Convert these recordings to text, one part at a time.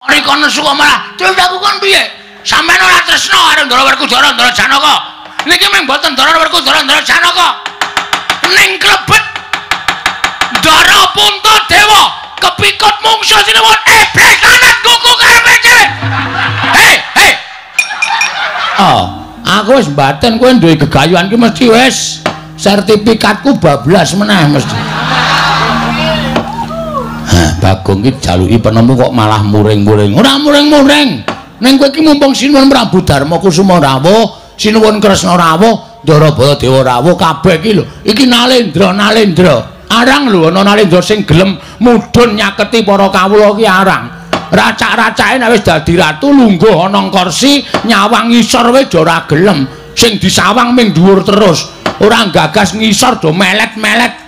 Rika nesu kok malah tindakku kon piye? Sampeyan ora tresna karo Ndara Werkudara Ndara Janaka. Niki mung mboten Ndara Werkudara Ndara Janaka. Ning klebet Ndara Puntadewa kepikut mungsuh sinuwun iblis lanat kuku karepe dhewe. Hei, hei. Oh, aku wis mbaten kowe duwe gegayuhan ki mesti wis sertifikatku bablas meneh mesti. Bagong iki jaluki penemu kok malah muring-muring. Ora muring-muring. Ning kowe iki mumpung sinuwun Prabu Darma Kusuma Rawuh, sinuwun Kresna Rawuh, Ndara Baladewa Rawuh kabeh iki lho. Iki Nalendra. Arang lho ana Nalendra sing gelem mudhun nyaketi para kawula ki arang. Racak-racake nek wis dadi ratu lungguh ana kursi, nyawang ngisor wae ora gelem. Sing disawang ming dhuwur terus. Ora gagas ngisor do melet-melet.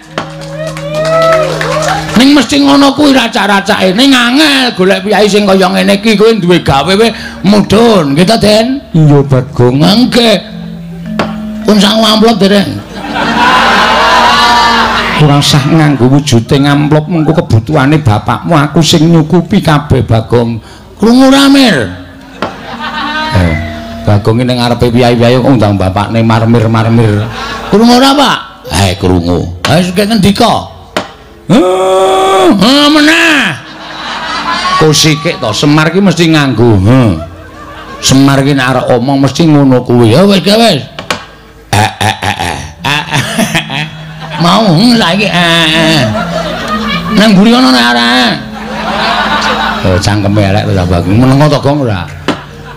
Ning mesti ngono kuwi racak-racake. Ning angel golek piyai sing kaya ngene iki kowe duwe gawe we mudhun, gitu Den. Iya Bagong angke. Pun sang amplop dereng. Ora usah nganggo wujute ngamplop mengko kebutuhane bapakmu aku sing nyukupi kabeh Bagong. Krungu ra Mir? Bagong ning ngarepe piyai-piyai kok undang bapakne marmir-marmir. Krungu ora, Pak? Krungu. Ha sing ngendika? Meneh. Kusikik to Semar ki mesti nganggo. Semar ki nek arep omong mesti ngono kuwi. Ya wis wis. Mau saiki nang mburi ana nek arek. Oh cangkeme elek to Bagong. Menengo to Gong ora.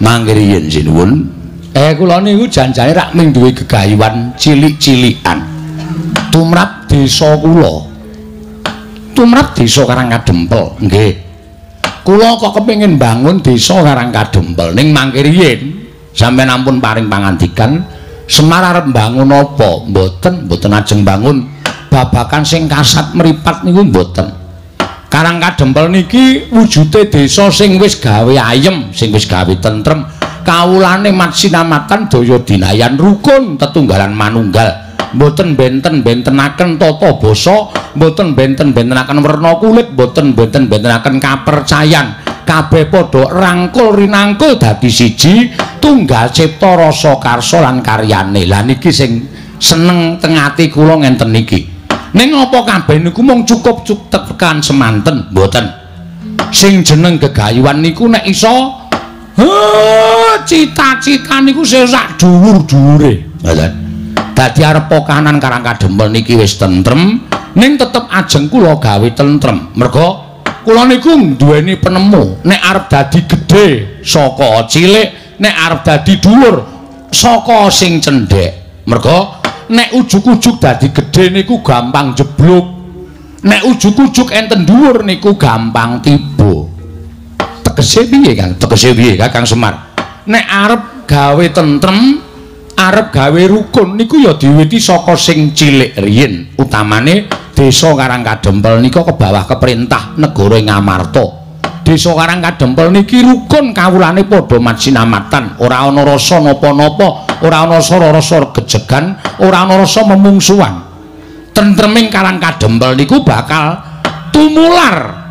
Mangke riyen sinuwun. Kula niku janjane rak ming duwe gegayuhan cilik-cilikan. Tumrap desa kula. Tumrap desa Karangkadempel nggih. Kula kok kepengin bangun desa Karangkadempel ning mangke riyen sampeyan ampun paring pangandikan Semar arep bangun apa? Mboten ajeng bangun babakan sing kasat mripat niku mboten. Karangkadempel niki wujude desa sing wis gawe ayem, sing wis gawe tentrem. Kawulane mat sinamatan daya dinayan rukun tetunggalan manunggal. Mboten benten-bentenaken tata basa, mboten benten-bentenaken werna kulit, mboten benten-bentenaken kapercayan. Kabeh padha rangkul rinangkul dadi siji, tunggal cipta rasa karsa lan karyane. Lah niki sing seneng teng ati kula ngenten niki. Ning apa kabeh niku mung cukup tekan semanten, mboten. Sing jeneng gegayuhan niku nek iso cita-cita niku sak dhuwur-dhuwure. Ngoten. Dadi arep kahanan Karangkadempel niki wis tentrem, ning tetep ajeng kula gawe tentrem. Merga kula niku duweni penemu, nek arep dadi gedhe saka cilik, nek arep dadi dhuwur saka sing cendhek. Merga nek ujug-ujug dadi gedhe niku gampang jeblok. Nek ujug-ujug enten dhuwur niku gampang tiba. Tegese piye, Kang? Tegese piye, Kakang Semar? Nek arep gawe tentrem, arep gawe rukun niku ya diwiwiti saka sing cilik riyin. Utamane desa Karangkadempel nika kebawah keperintah negara Ngamarta. Desa Karangkadempel niki rukun kawulane padha mat sinamatan, ora ana rasa napa-napa, ora ana rasa gejegan, ora ana rasa memungsuhan. Tentreming Karangkadempel niku bakal tumular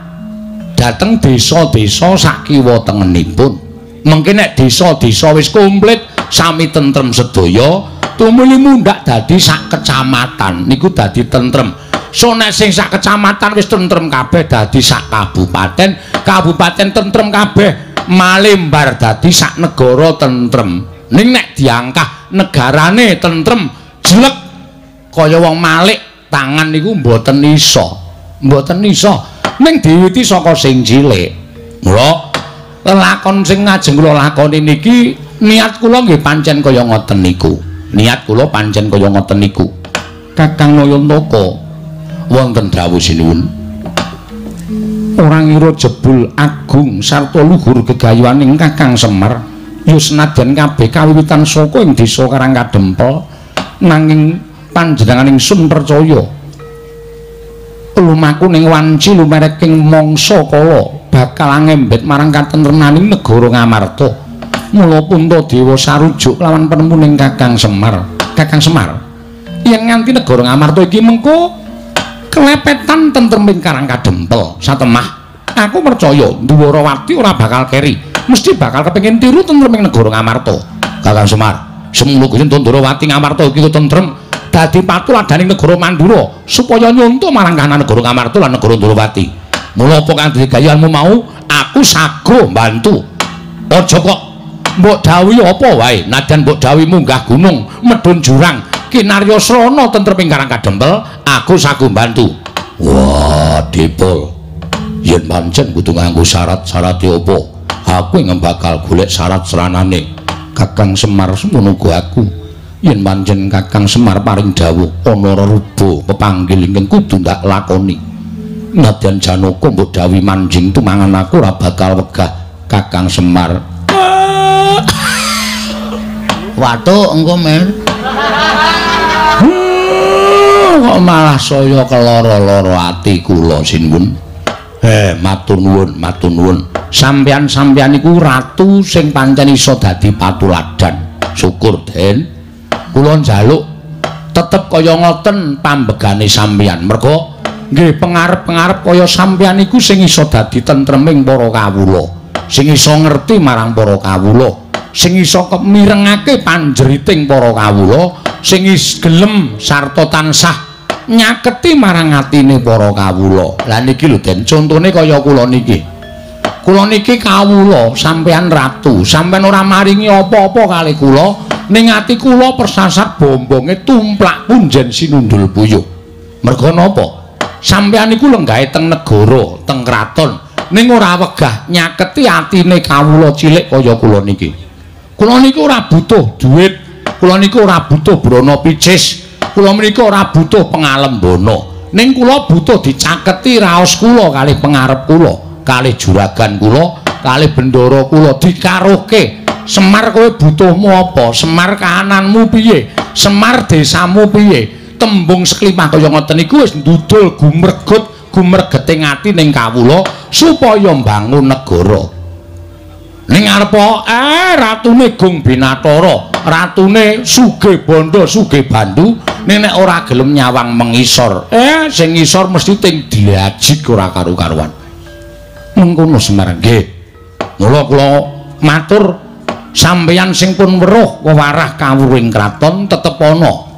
dhateng desa-desa sakiwa tengenipun. Mengke nek desa-desa wis komplit sami tentrem sedaya, tumuli mundhak dadi sak kecamatan niku dadi tentrem. So nek sing sak kecamatan wis tentrem kabeh dadi sak kabupaten, kabupaten tentrem kabeh malembar dadi sak negara tentrem. Ning nek diangkah negarane tentrem jelek kaya wong malik tangan niku mboten iso. Mboten iso. Ning diwiwiti saka sing cilik. Mula lakon sing ngajeng kula lakoni niki niat kula nggih pancen kaya ngoten niku. Niat kula pancen kaya ngoten niku. Kakang Nayantaka wonten dawuh sinuwun. Ora ngira jebul agung sarta luhur gegayuhaning Kakang Semar ya senadyan kabeh kawiwitan saka ing desa Karangkadempel nanging panjenenganing sun percaya lumaku ning wanci lumereking mangsa kala bakal ngembet marang katentrenaning negara Ngamarta. Mula Puntadewa sarujuk lawan penemuning Kakang Semar. Kakang Semar, yen nganti negara Ngamarta iki mengko kelepetan tentreming Karangkadempel satemah Aku percaya Dwarawati ora bakal keri. Mesti bakal kepengin tiru tentrem ing negara Ngamarta. Kakang Semar, semulu Gusti Dwarawati Ngamarta iki tentrem dadi patuladaning negara Mandura supaya nyuntuk marang kahanan negara Ngamarta lan negara Dwarawati. Mula apa kang digayuanmu mau, aku sago mbantu. Aja kok mbok dawuhi apa wae, najan mbok dawuhi munggah gunung, medhun jurang, kinarya srana tentrem ing Karang Kadempel, aku sago mbantu. Wah, Dipul. Yen pancen kudu nganggo syarat-syarat apa? Aku ing bakal golek syarat seranane. Kakang Semar semono uga aku. Yen pancen Kakang Semar paring dawuh ana ruba pepanggil ingkang kudu ndak lakoni. Nadyan Janaka mbok dawuhi manjing tumangan aku ora bakal wegah Kakang Semar. Watuk engko men. Kok malah saya keloro-loro ati kula Sinwun. Matur nuwun. Sampeyan iku ratu sing pancen iso dadi patuladan. Syukur, Den. Kula njaluk tetep kaya ngoten pambegane sampeyan. Merga nggih pengarep-pengarep kaya sampeyan iku sing iso dadi tentreming para kawula, sing iso ngerti marang para kawula, sing iso mirengake panjeriting para kawula, sing gelem sarta tansah nyaketi marang atine para kawula. Lah niki lho Den, contone kaya kula niki. Kula niki kawula, sampeyan ratu, sampeyan ora maringi apa-apa kali kula, ning ati kula persasat bombonge tumplak punjen sinundul puyuh. Merga napa? Sampeyan iku lenggahe teng negara, teng kraton, ning ora wegah nyaketi atine kawula cilik kaya kula niki. Kula niku ora butuh dhuwit, kula niku ora butuh brana picis, kula menika ora butuh pangalembana. Ning kula butuh dicaketi raos kula kalih pengarep kula, kalih juragan kula, kalih bendara kula dikaroke. Semar kowe butuhmu apa? Semar kahananmu piye? Semar desamu piye? Tembung seklimah kaya ngoten iku wis ndudul gumregeting ati ning kawula supaya mbangun negara. Ning arep ratune Gung Binathara, ratune Sugih Banda, Sugih Bandu, nek ora gelem nyawang mengisor, sing ngisor mesti ting dilajik ora karu-karuan. Mengkono Semar nggih. Mula kula matur sampeyan sing pun weruh wewarah kawuring kraton tetep ana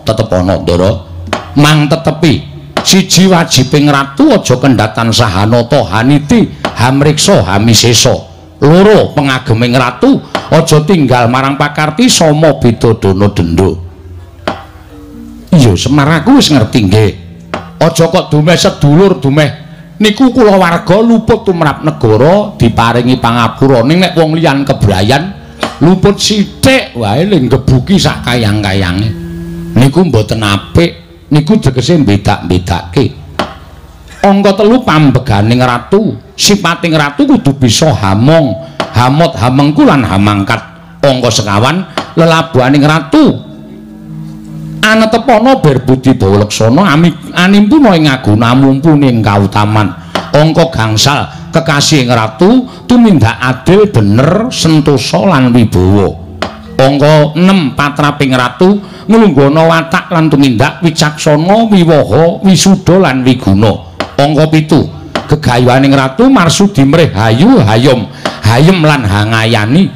Ndara. Mang tetepi siji wajibing ratu aja kendhatan sahanata haniti hamriksa hamisesa. Loro pengageming ratu aja tinggal marang pakarti sama bidadana denda. Iya Semar aku wis ngerti nggih. Aja kok dumeh sedulur dumeh niku kula warga luput tumrap negara diparingi pangapura ning nek wong liyan kebrayan luput sithik wae ling gebuki sak kayang-kayange. Niku mboten apik. Niku tegese mbedak-bedake. Angka 3 pambeganing ratu, sipating ratu kudu bisa hamong, hamot hamengku lan hamangkat. Angka 9 lelabuhaning ratu. Anetepana berbudi bawleksana animpuna ing aguna mumpuni ing kautaman. Angka gangsal kekasihing ratu tumindak adil bener sentosa lan wibawa. Angka 6 patraping ratu nglungguhana watak lan tumindak wicaksana wiwaha wisuda lan wiguna. Angka 7 gegayuhaning ratu marsudi mrih hayu hayem lan hangayani.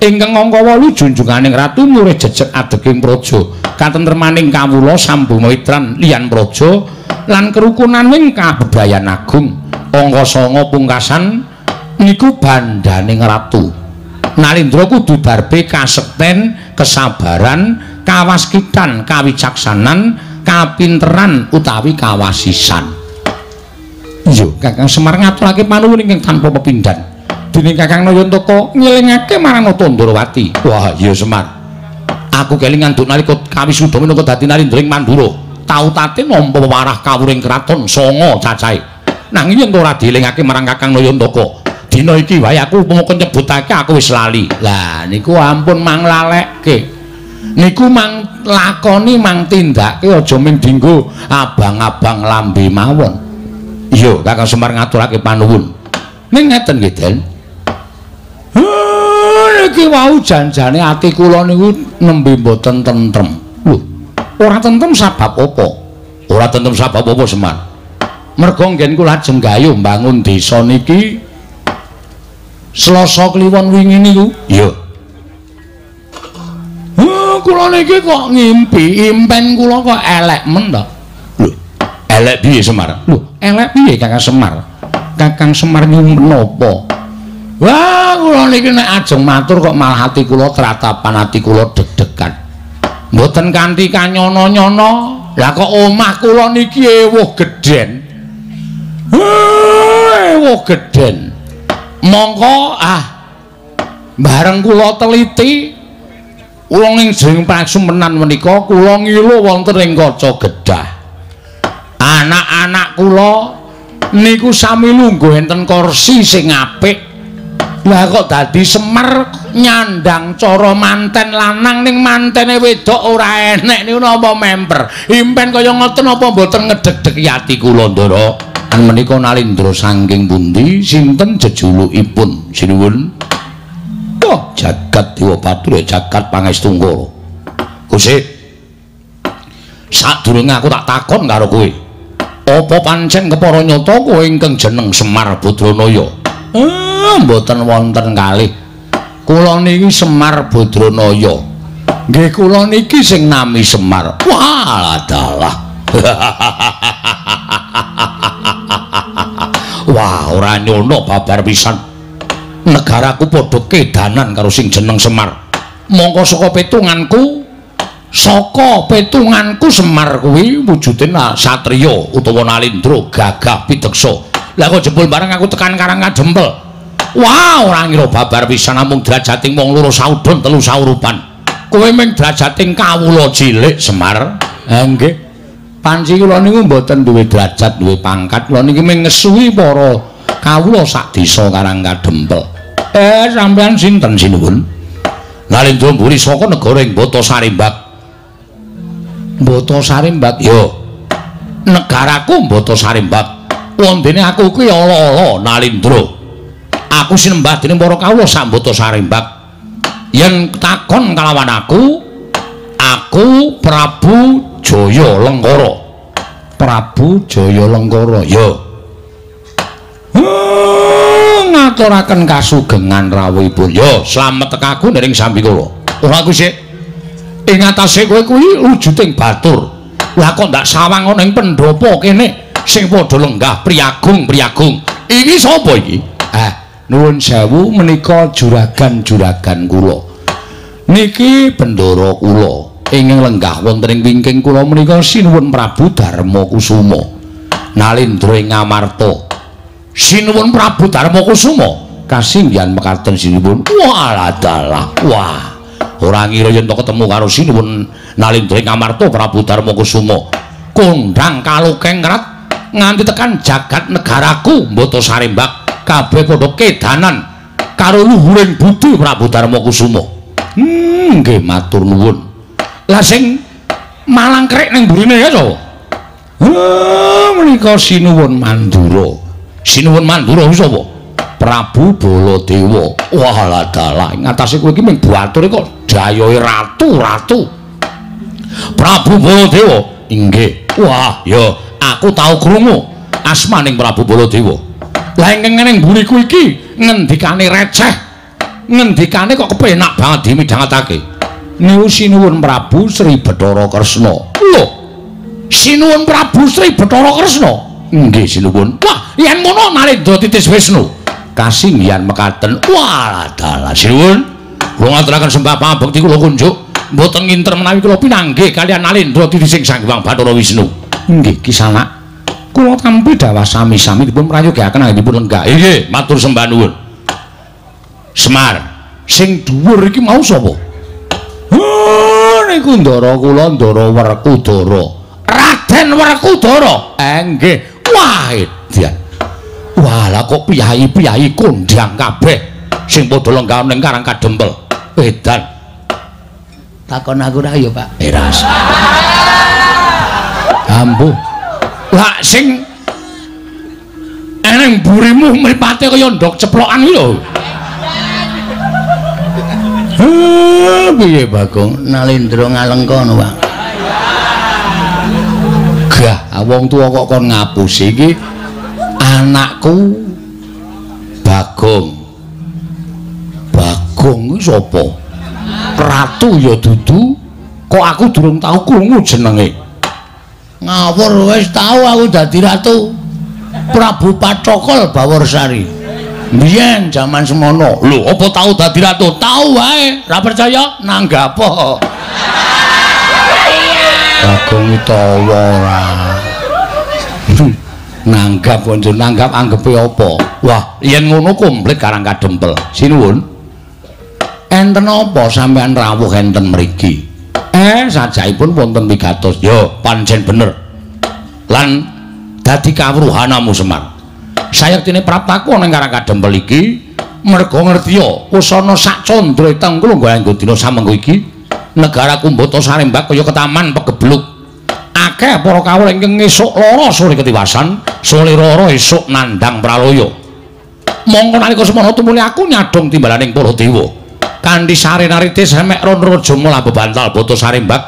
Ingkang angka 8 junjunganing ratu murih jejeg adeging praja katentremaning kawula sambumritran liyan praja lan kerukunaning kabebrayan agung. Angka 9 pungkasan niku bandaning ratu. Nalindra kudu darbe kasekten, kesabaran, kawaskitan, kawicaksanan, kapinteran utawi kawasisan. Iya, Kakang Semar ngaturake panuwun ingkang tanpa pepindhan. Dening Kakang Nayantaka ngelingake marang Ndrawati. Wah, iya Semar. Aku kelingan nduk nalika kawisuda menika dadi Narendring Mandura. Tau-tate nampa wewarah kawuring kraton sanga cacahe. Nanging yen ora dielingake marang Kakang Nayantaka, dina iki wae aku upama nyebutake aku wis lali. Lah niku ampun mang lalekke. Niku mang lakoni mang tindake aja mung dienggo abang-abang lambe mawon. Iya, Kakang Semar ngaturake panuwun. Ning ngeten nggih, Den. Niki wau janjane ati kula niku nembe mboten tentrem. Lho, ora tentrem sebab apa? Ora tentrem sebab apa, Semar? merga nggen kula lajeng gayuh mbangun desa niki Selasa kliwon wingi niku. Iya. Kula niki kok ngimpi, impen kula kok elek men to. Lho, elek piye Semar? Lho, elek piye Kakang Semar? Kakang Semar niku menapa? Wah, kula niki nek ajeng matur kok malah ati kula tratapan, ati kula deg-degan. Mboten kanthi kanyono-nyono. Lah kok omah kula niki ewuh gedhen. Ewuh gedhen. Mongko bareng kula teliti wong ing jeng pasumenan menika kula ngilu wonten ing kaca gedhah. Anak-anak kula niku sami lungguh enten kursi sing apik. Lah kok dadi Semar nyandang cara manten lanang ning mantene wedok ora enek niku napa memper. Impen kaya ngoten apa mboten ngedeg-deg ati kula Ndara. An menika Nalindra saking pundi sinten jejulukipun sinuwun? Oh, jagat Dewa Batur jagat Pangestu. Gusti. Sadurunge aku tak takon karo kowe. Apa pancen kepara nyata kowe ingkang jeneng Semar Badranaya? Mboten wonten kalih. Kula niki Semar Badranaya. Nggih kula niki sing nami Semar. Wah, dalah. Wah, ora nyono babar pisan. Negaraku padha kedanan karo sing jeneng Semar. Mongko saka petunganku Semar kuwi wujude satriya utawa Nalindra gagah pideksa. Lah kok jebul bareng aku tekan Karangkadempel. Wah, ora ngira babar pisan namung drajating wong loro saudon telu saurupan. Kowe mung drajating kawula cilik Semar. Ha nggih. Panci kula niku mboten duwe derajat, duwe pangkat. Kula niki mung ngesuhi para kawula sak desa Karangkadempel. Sampeyan sinten sinuwun? Nalindra mburi saka negara ing Bata Sarimbak. Bata Sarimbak ya. Negaraku Bata Sarimbak. Wondene aku kuwi ala-ala Nalindra. Aku sinembah dening para kawula sak Bata Sarimbak. Yen takon kalawan aku Prabu Jaya Lengkara. Prabu Jaya Lengkara ya. Ngaturaken kasugengan rawuhipun. Ya, slamet tekaku ning Sambikala. Ora Gusti. Ing atase kowe kuwi wujuding batur. Lah kok ndak sawang ana ing pendopo kene sing padha lenggah priagung-priagung. Iki sapa iki? Nuwun sewu menika juragan-juragan kula. Niki bendara kula. Ingkang lenggah wonten ing wingking kula menika sinuwun Prabu Darmakusuma. Nalindra ing Ngamarta. Sinuwun Prabu Darmakusuma kasinggihan mekaten sinuwun. Wah, dalah. Wah. Ora ngira yen to ketemu karo sinuwun Nalindra ing Ngamarta Prabu Darmakusuma. Kondhang kalukeng rat nganti tekan jagat negaraku Bata Sarimbak kabeh padha kedanan karo luhuring budi Prabu Darmakusuma. Nggih matur nuwun. Lah sing malang krek ning burine ya to. Menika sinuwun Mandura. Sinuwun Mandura kuwi sapa? Prabu Baladewa. Wah lah dalah ing atase kowe iki mung batur kok dayohe ratu-ratu. Prabu Baladewa. Inggih. Wah, ya aku tau krungu asmaning Prabu Baladewa. Lah ingkang ning buriku iki ngendikane receh. Ngendikane kok kepenak banget dimidhangetake. Niku sinuwun Prabu Sri Bathara Kresna. Lho. Sinuwun Prabu Sri Bathara Kresna. Nggih sinuwun. Wah, yen ngono Nalindra Titis Wisnu. Kasinggihan mekaten. Wah, dalah sinuwun. Kula ngaturaken sembah pangabekti kula kunjuk. Mboten nginter menawi kula pinanggih kaliyan Nalindra Titis Sang Hyang Bathara Wisnu. Nggih, Kisanak. Kula tampi dawuh sami-sami dipun prayogaken anggitipun lenggah. Nggih, matur sembah nuwun. Semar, sing dhuwur iki mau sapa? Niku ndara kula Ndara Werkudara. Raden Werkudara. Nggih. Wah, edan. Wah, lah kok piyayi-piyayi kondhang kabeh sing padha lenggah ning Karangkadempel. Edan. Takon aku ra ya, Pak. Eras. Ambuh. Lah sing eneng burimu mripate kaya ndok ceplokan iki lho. Piye Bagong? Nalindra ngalengka no, Pak. Gah wong tuwa kok kon ngapusi iki anakku Bagong. Bagong iki sapa? Ratu ya dudu, kok aku durung tau krungu jenenge. Ngawur wis tau aku dadi ratu. Prabu Patrokol Baworsari. Biyen jaman semono. Lho, apa tau dadi ratu? Tau wae. Ra percaya nanggapo. Bagong utawa ora. Nanggap konco nanggap anggepe apa? Wah, yen ngono komplit karang kadempel. Sinuwun. Enten apa sampean rawuh enten mriki? Sajaipun wonten wigatos. Yo, pancen bener. Lan dadi kawruhanamu Semar. Sayektine praptaku ning karang kadempel iki merga ngertiya usana sak candra teng kula nggo dina samengko iki negaraku Mbata Sarembak kaya ketaman pegebluk. Akeh para kawula ingkang esuk lara sore ketiwasan, sore lara esuk nandhang praloya. Mongko nalika semana tumuli aku nyadong timbalaning para dewa. Kanthi sare-narite semek Raja Mula bebantal Mbata Sarembak.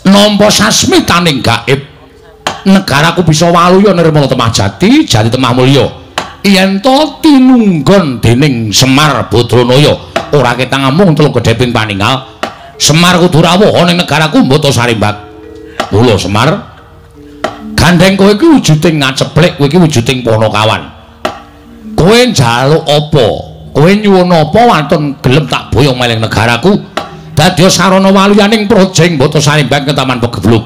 Nampa sasmitaning gaib. Negaraku bisa waluya nirmala temah jati, jati temah mulya. Yen to tinunggon dening Semar Badranaya, ora ketang amung telu gedhe ping paningal. Semar kudu rawuh ning negaraku Mbata Sarembak. Mula Semar gandeng kowe iki wujuding ngaceplik, kowe iki wujuding Panakawan. Kowe njaluk apa? Kowe nyuwun apa wantun gelem tak boyong maling negaraku dadi sarana waluyaning projeng Mbata Sarembak ke Taman Pegebluk.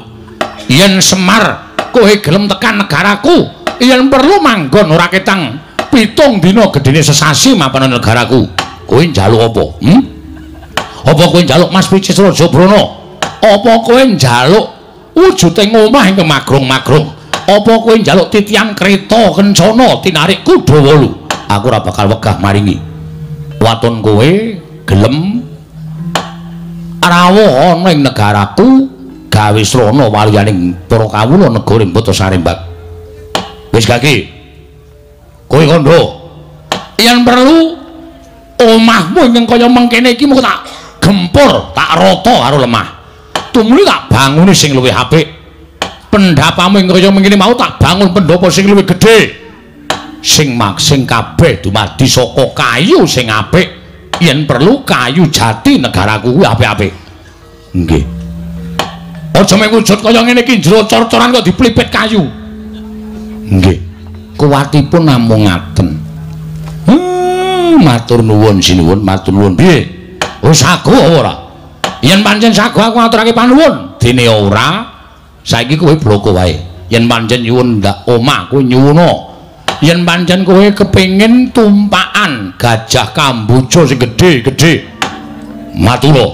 Yen Semar kowe gelem tekan negaraku, yen perlu manggon ora ketang 7 dina gedene sesasi mapan negaraku. Kowe njaluk apa? Apa kowe njaluk Mas Picis Raja Brana? Apa kowe njaluk wujuding omah ing magrung-magrung? Apa kowe njaluk titian kreta kencana tinarik kuda 8? Aku ora bakal wegah maringi. Waton kowe gelem rawuh ana ing negaraku gawe srana waliyaning para kawula negara Mbata Sarembak. Wis gage. Kowe kandha. Yen perlu omahmu ing kaya mengkene iki mung tak gempur, tak rata karo lemah. Tumuli tak banguni sing luwih apik. Pendapamu ing kaya mengkene mau tak bangun pendhapa sing luwih gedhe. Sing kabeh dumadi saka kayu sing apik. Yen perlu kayu jati negaraku kuwi apik-apik. Nggih. Aja mung wujud kaya ngene iki jero cor-coran kok diplipit kayu. Nggih. Kuwatipun namung ngaten. Matur nuwun sinuwun, matur nuwun. Piye? Wis sagu ora? Yen pancen sagu aku aturake panuwun. Dene ora, saiki kowe bloko wae. Yen pancen nyuwun ndak omah kowe nyuwuna. Yen pancen kowe kepengin tumpakan gajah kamboja sing gedhe-gedhe, matura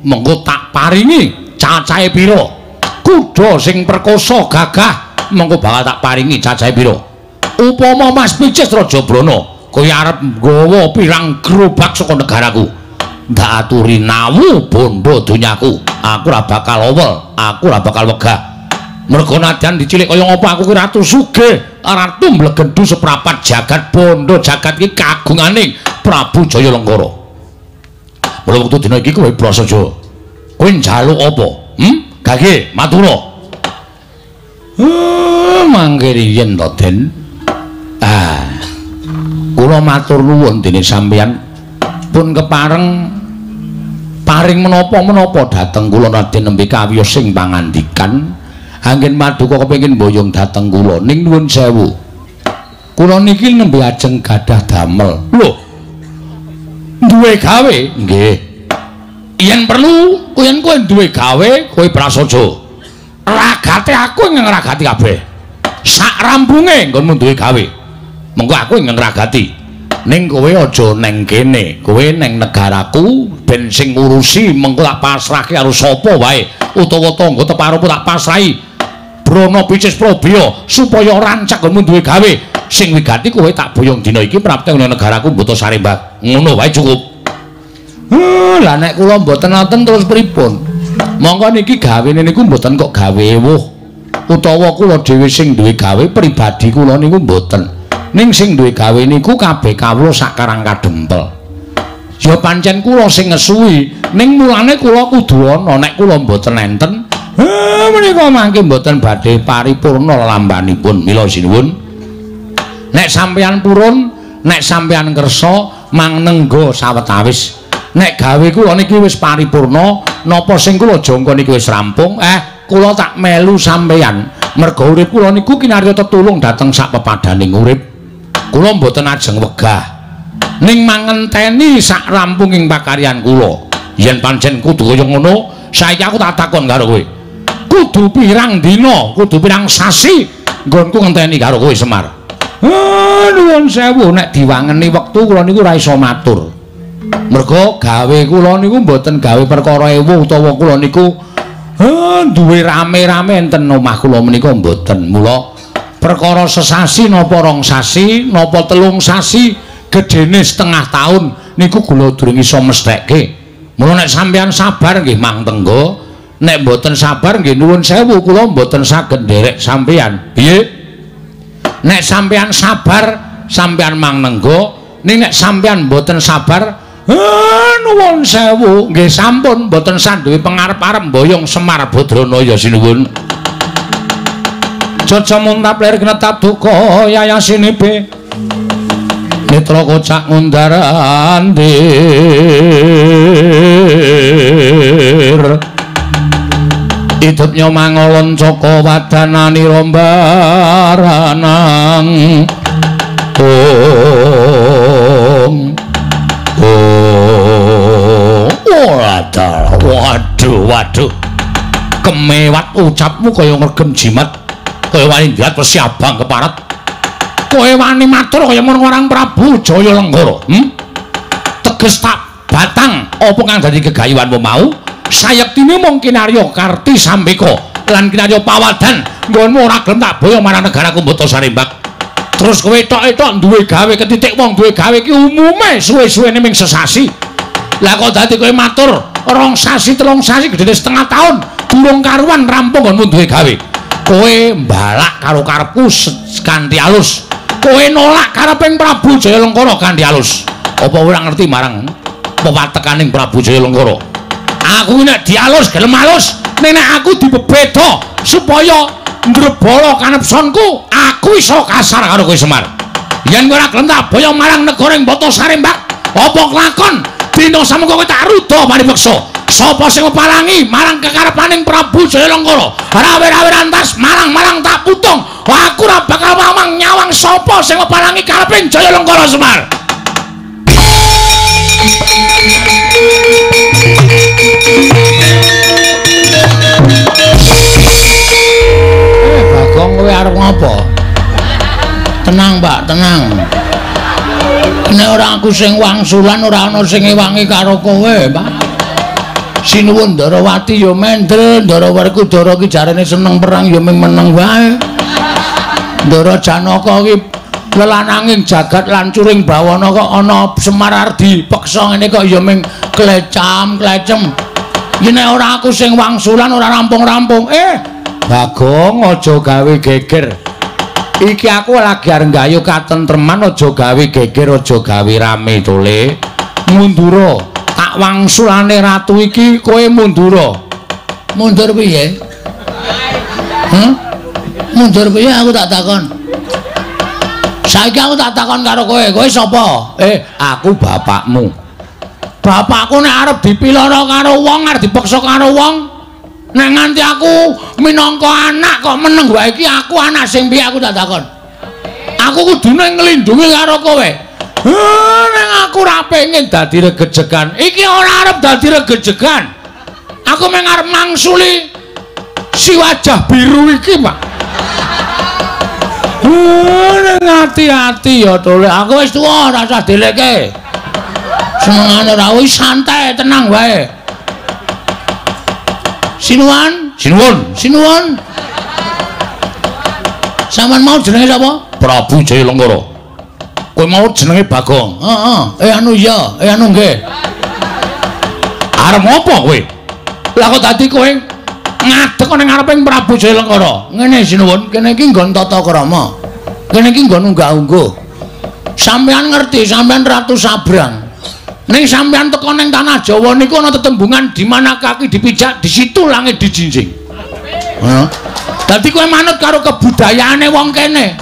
mengko tak paringi cacahe pira. Kuda sing perkasa gagah mengko bakal tak paringi cacahe pira. Upama Mas Picis Raja Brana kowe arep nggawa pirang gerobak saka negaraku, ndak aturi nawu bondo donyaku, aku ora bakal owel, aku ora bakal wegah. Merga nadyan dicilik kaya ngapa aku ki ratu sugih, ratu mblegendu seprapat jagat bondo jagat iki kagunganing Prabu Jayalenggara. Mula wektu dina iki kowe prasaja. Kowe njaluk apa? Gage matura. Mangke riyen to, Den. Kula matur nuwun dene sampeyan pun kepareng paring menapa-menapa dhateng kula Raden nembe kawiyos sing pangandikan anggen Maduka kepengin mboyong dhateng kula ning nuwun sewu. Kula niki nembe ajeng gadah damel. Lho. Duwe gawe? Nggih. Yen perlu, yen kowe duwe gawe, kowe prasaja. Ragate aku ing ngragati kabeh. Sak rampunge nggonmu duwe gawe. Mengko aku ing ngragati. Ning kowe aja neng kene, kowe neng negaraku ben sing ngurusi mengko tak pasrahke karo sapa wae utawa tangga teparuku tak pasrahi Brana Picis Probya supaya rancak nggonmu duwe gawe. Sing wigati kowe tak boyong dina iki prapte ing negaraku Mbata Sarembak. Ngono wae cukup. Lah nek kula mboten nonton terus pripun? Monggo niki gawene niku mboten kok gawe ewuh. Utawa kula dhewe sing duwe gawe pribadi kula niku mboten. Ning sing duwe gawe niku kabeh kawula sakarang kadempel. Ya pancen kula sing ngesuwi, ning mulane kula kudu ana nek kula mboten enten. Menika mangke mboten badhe paripurna lambanipun mila sinuwun. Nek sampeyan purun, nek sampeyan kersa mangnengga sawetawis. Nek gawe kula niki wis paripurna, napa sing kula jangka niki wis rampung, kula tak melu sampeyan. Merga urip kula niku kinarya tetulung dhateng sak pepadaning urip. Kula mboten ajeng wegah. Ning mangenteni sak rampunging pakaryan kula. Yen pancen kudu kaya ngono, saiki aku tak takon karo kowe. Kudu pirang dina, kudu pirang sasi nggonku ngenteni karo kowe Semar. Nuwun sewu nek diwangeni wektu kula niku ora iso matur. Merga gawe kula niku mboten gawe perkara ewu utawa kula niku duwe rame-rame enten omah kula menika mboten. Mula perkara sesasi napa rong sasi napa telung sasi gedene setengah taun niku kula durung iso mesthekke. Mula nek sampeyan sabar nggih Mang Tenggo, nek mboten sabar nggih nuwun sewu kula mboten saged nderek sampeyan. Piye? Nek sampeyan sabar sampeyan Mang Tenggo, ning nek sampeyan mboten sabar nuwun sewu nggih sampun mboten sanduwe pangarep-arep mboyong Semar Badranaya sinuwun. Jaja muntap lir kinetap duka yayasinipe Mitra kocak ngundar andir idupnya mangolon coko wadanani rombaranang waduh kemewat ucapmu kaya ngergem jimat kaya wani ndiat persiabang keparat kowe wani matur kaya marang Prabu Jaya Lenggara. Teges tak batang apa kang dadi gegayuhanmu mau? Sayektine mung kinarya Karti Sambeka lan kinarya pawadan nggonmu ora gelem tak boyo marang negaraku Mbata Sarembak. Terus kowe tok-tok duwe gawe ketitik wong duwe gawe iki umume suwe-suwene ming sesasi. Lah kok dadi kowe matur rong sasi telung sasi gedene setengah taun durung karuan rampung nggonmu duwe gawe. Kowe mbalak karo karepku kanthi alus. Kowe nolak kareping Prabu Jaya Lenggara kanthi alus. Apa ora ngerti marang pewatekaning Prabu Jaya Lenggara? Aku nek dialus gelem alus, nek aku dibebeda supaya ndrebala kanepsonku, aku iso kasar karo kowe Semar. Yen kowe ora gelem tak boyo marang negara Mbata Sarembak, apa kelakon dina samengko kowe tak ruda paripeksa. Sapa sing palangi marang kekarepaning Prabu Jaya Lenggara? Rawe-rawe rantas marang-marang tak putung. Aku ora bakal mamang nyawang sapa sing palangi kareping Jaya Lenggara Semar. Bagong kowe arep ngopo? Tenang, Pak, tenang. Nek ora aku sing wangsulan ora ana sing ngewangi karo kowe, Pak. Sinuwun Ndarawati ya mendel, Ndarawerku Dara ki jarene seneng perang ya ming meneng wae. Ndara Janaka ki lelananging jagat lancuring bawana kok ana Semar Ardi peksa ngene kok ya ming klecam-klecem. Yen ora aku sing wangsulan ora rampung-rampung. Bagong aja gawe geger. Iki aku lagi arep gayuh katentreman aja gawe geger, aja gawe rame tole. Mundura. Tak wangsulane ratu iki kowe mundura. Mundur piye? Mundur piye aku tak takon. Saiki aku tak takon karo kowe, kowe sapa? Aku bapakmu. Bapakku nek arep dipiloro karo wong, arep dipeksa karo wong, nek nganti aku minangka anak kok meneng wae iki aku anak sing piye aku tak takon. Aku kudune nglindhungi karo kowe. Neng aku ora pengen dadi regejegan. Iki ora arep dadi regejegan. Aku mung arep mangsuli si wajah biru iki, Pak. Neng hati-hati ya tole. Aku wis tuwa ora usah dileke. Senengane ora wis santai, tenang wae. Sinuwun. Sampeyan mau jenenge sapa? Prabu Jaya Lenggara. Kowe mau jenenge Bagong. Anu iya, anu nggih. Arep apa kowe? Lah kok dadi kowe ngadeg ning ngareping Prabu Jaya Lenggara. Ngene sinuwun, kene iki nggon tata krama. Kene iki nggon unggah-ungguh. Sampeyan ngerti, sampeyan Ratu Sabrang. Ning sampeyan teko ning tanah Jawa niku ana tetembungan di mana kaki dipijak, di situ langit dijinjing. Dadi kowe manut karo kebudayaane wong kene.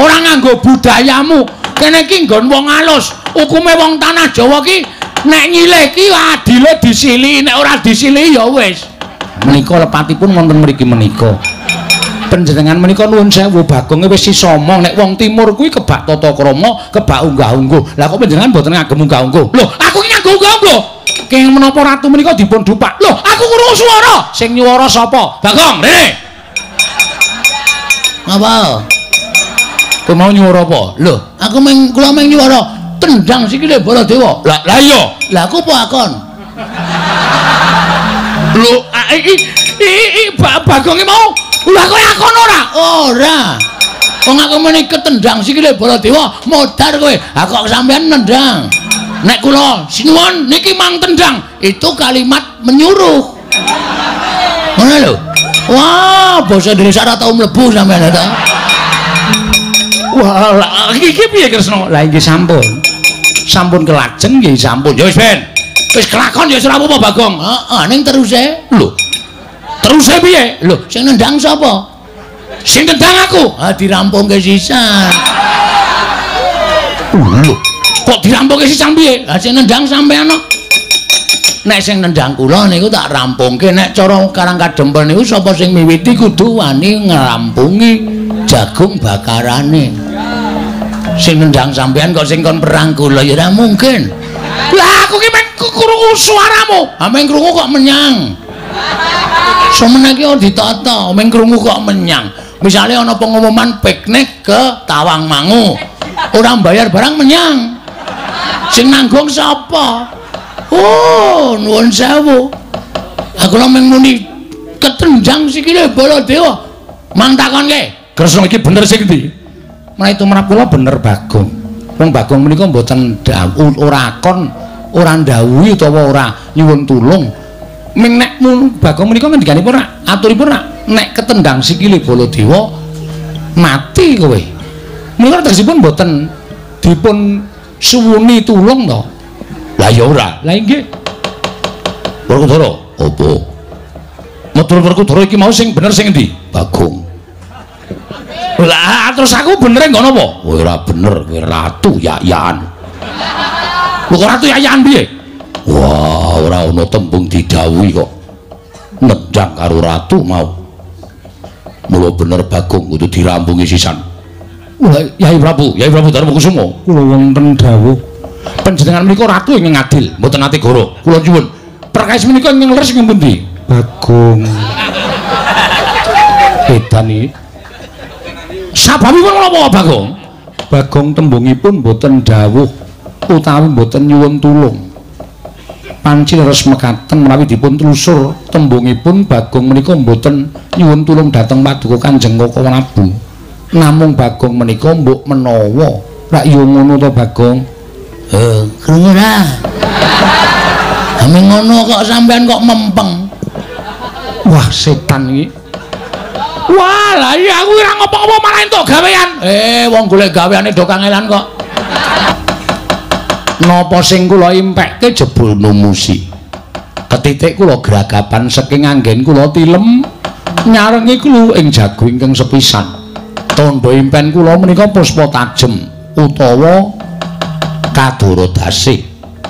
Ora nganggo budayamu. Kene iki nggon wong alus. Hukume wong tanah Jawa ki nek nyilih ki adile disili, nek ora disili ya wis. Menika lepatipun wonten mriki menika. Panjenengan menika nuwun sewu Bagong wis sisomong nek wong timur kuwi kebak tata krama, kebak unggah-ungguh. Lah kok panjenengan mboten ngagem unggah-ungguh? Lho, aku ki nganggo unggah-ungguh. Keng menapa ratu menika dipun dupak. Lho, aku krungu swara. Sing nyuwara sapa? Bagong, rene. Apa? Kowe mau nyuwara apa? Lho, aku kula meng nyuwara tendang sikile Baladewa. Lah iya. Lah aku apa akon? Lho, Bagong mau. Lah kowe akon ora? Ora. Wong aku meni ketendang sikile Baladewa, modar kowe. Aku sampean nendang. Nek kula sinuwun niki mang tendang, itu kalimat menyuruh. Ngono lho. Wah, basa Indonesia ora tau mlebu sampean ta. Wah, iki piye Kresna? Lah nggih sampun. Sampun kelajeng nggih sampun. Ya wis ben. Wis kelakon ya ora apa-apa Bagong. Heeh, ning teruse. Lho. Teruse piye? Lho, sing nendang sapa? Sing nendang aku. Ah dirampungke sisan. Lho, kok dirampungke sisan piye? Lah sing nendang sampean kok. Nek sing nendang kula niku tak rampungke. Nek cara Karangkadempel niku sapa sing miwiti kudu wani ngrampungi jagung bakarane. Sing nendang sampean kok sing kon perang kula ya ora mungkin. Lah aku ki meng krungu suaramu. Ha meng krungu kok menyang. Semene iki ditata, meng krungu kok menyang. Misale ana pengumuman piknik ke Tawangmangu. Ora mbayar barang menyang. Sing nanggung sapa? Oh, nuwun sewu. Aku lho meng muni ketendang sikile Baladewa. Mang takonke, Kresna iki bener sing ndi? Menawi tumrap kula bener Bagong. Wong Bagong menika mboten ora akon, ora ndhawuhi utawa ora nyuwun tulung. Ming nek Bagong menika ngendikanipun rak, aturipun rak, nek ketendang sikile Baladewa mati kowe. Menika tegesipun mboten dipun suwuni tulung to. Lah ya ora. Lah nggih. Werkudara, apa? Matur Werkudara iki mau sing bener sing endi? Bagong. Lah terus aku bener ngono apa? Ora bener, kowe ratu Yayan. Lho kok ratu Yayan piye? Wah, ora ana tembung didhawuhi kok. Nendang karo ratu mau. Mula bener Bagong kudu dirampungi sisan. Wah, Yai Prabu Darmakusuma. Kula wonten dawuh. Panjenengan menika ratu ingkang adil, mboten nate goro. Kula nyuwun, perkawis menika ingkang leres ing pundi? Bagong. Edan iki. Sababipun menapa Bagong? Bagong tembungipun mboten dawuh utawi mboten nyuwun tulung. Panci leres mekaten menawi dipun telusur tembungipun Bagong menika mboten nyuwun tulung dhateng Paduka Kanjeng Koko Prabu. Namung Bagong menika mbok menawa rak yo ngono to Bagong. Krungu ra. Ame ngono kok sampean kok mempeng. Wah, setan iki. Wah, lah iya aku ora ngopo-ngopo malah entuk gawean. Wong golek gaweane do kangelan kok. Napa sing kula impekke jebul numusi. Ketitik kula gragapan saking anggen kula tilem nyarengi kula ing jago ingkang sepisan. Tandha impen kula menika puspa tajem utawa kadoro dasih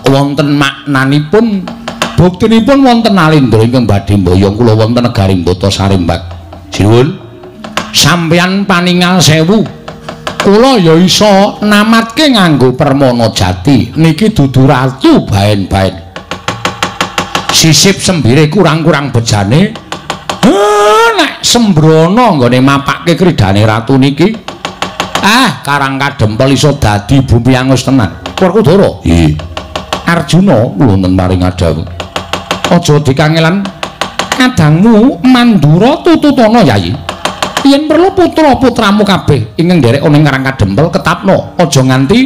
wonten maknanipun buktinipun wonten alindra ingkang badhe mboyong kula wonten negaring Bata Sarembag. Sinuwun sampeyan paningal sewu kula ya iso namatke nganggo permana jati niki dudu ratu baen-baen sisip sembire kurang-kurang bejane nek sembrono nggone mapakke kridane ratu niki Karangkadempel iso dadi bumi angus tenan. Werkudara, nggih. Arjuna kula wonten maring adhawuh. Aja dikangelan kadangmu Mandura tututana Yayi. Yen perlu putra-putramu kabeh ingkang nderek ana ing Karangkadempel ketapno. Aja nganti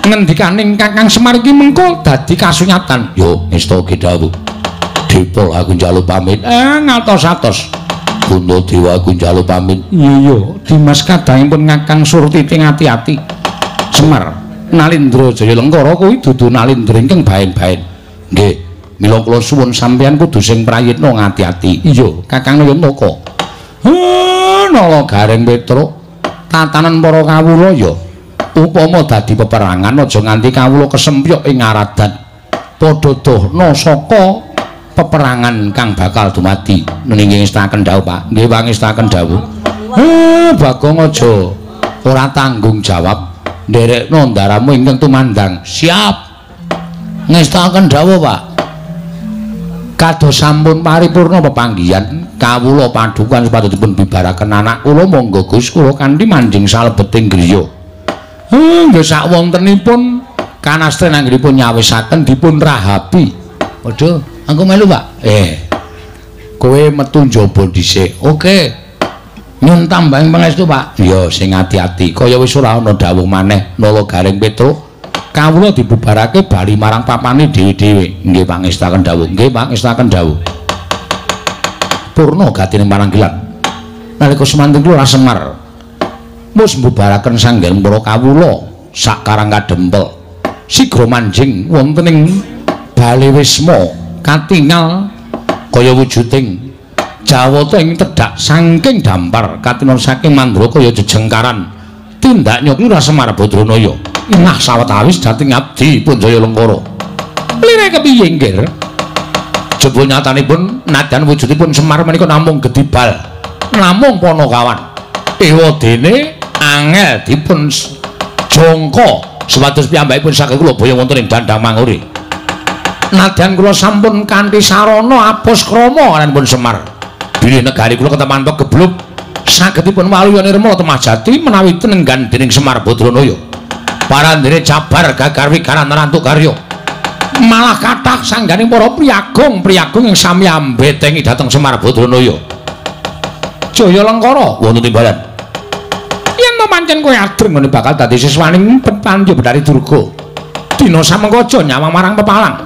ngendikaning Kakang Semar iki mengko dadi kasunyatan. Yo, ngesta gedhawuh. Dipol aku njaluk pamit. Ngatos-atos. Bunda Dewa aku njaluk pamit. Iya, Dimas kadangipun Kakang Surtiti ati-ati. Semar, Nalindra Jayalengkara kuwi dudu Nalindra ingkang baen-baen. Nggih, mila kula suwun sampeyan kudu sing prayitna ngati-ati. Iya, Kakang Nayantaka. Nala Gareng Petruk tatanan para kawula ya upama dadi peperangan aja nganti kawula kesempyok ing aradan padha dohna saka peperangan kang bakal dumadi. Nggih ngestaken dawuh Pak. Nggih pangestaken dawuh. Bagong aja ora tanggung jawab nderekno ndaramu ingkang tumandang. Siap. Ngestaken dawuh Pak. Kados sampun paripurna pepanggihan kawula padukan sepatutipun bibaraken anak kula monggo Gus kula kanthi manjing salebeting griya. Nggih sak wontenipun kanastren anggenipun nyawisaken dipun rahabi. Waduh, aku melu Pak. Kowe metu njaba dhisik. Oke. Nyun tambahing pangestu Pak. Ya sing ati-ati. Kaya wis ora ana dawuh maneh Nala Gareng Petruk. Kawula dibubarake bali marang papane dhewe-dhewe. Nggih pangestaken dawuh. Nggih pangestaken dawuh. Purna gatine maranggilan. Nalika semanten kula Semar mus mbubaraken sanggen para kawula sak Karang Kadempel. Sigra manjing wonten ing Bale Wisma katingal kaya wujuding Jawata ing tedhak saking dampar katinon saking Mandra kaya jejengkaran tindak nyokli Semar Badranaya. Nah sawetawis dhateng abdi pun Jaya Lengkara. Lire kepiye nggih? Jaba nyatanipun nadyan wujudipun Semar menika namung gedibal, namung Panakawan. Ewadene angel dipun jangka supados piyambakipun saged kula boyong wonten ing Dandang Manguri. Nadyan kula sampun kanthi sarana apus krama kananipun Semar. Bilih negari kula ketemantok geblug sagedipun waluya nirma temajati menawi tenenggan dening Semar Badranaya. Parandene Jabar gagar wigaran rantuk karya. Malah kathah sangganing para priyagung ing sami ambetengi dhateng Semar Badranaya. Jaya Lengkara wonten timbalan. Yen to pancen kowe adreng ngene bakal dadi siswaning Pandya Betari Durga. Dina samengko aja nyawang marang pepalang.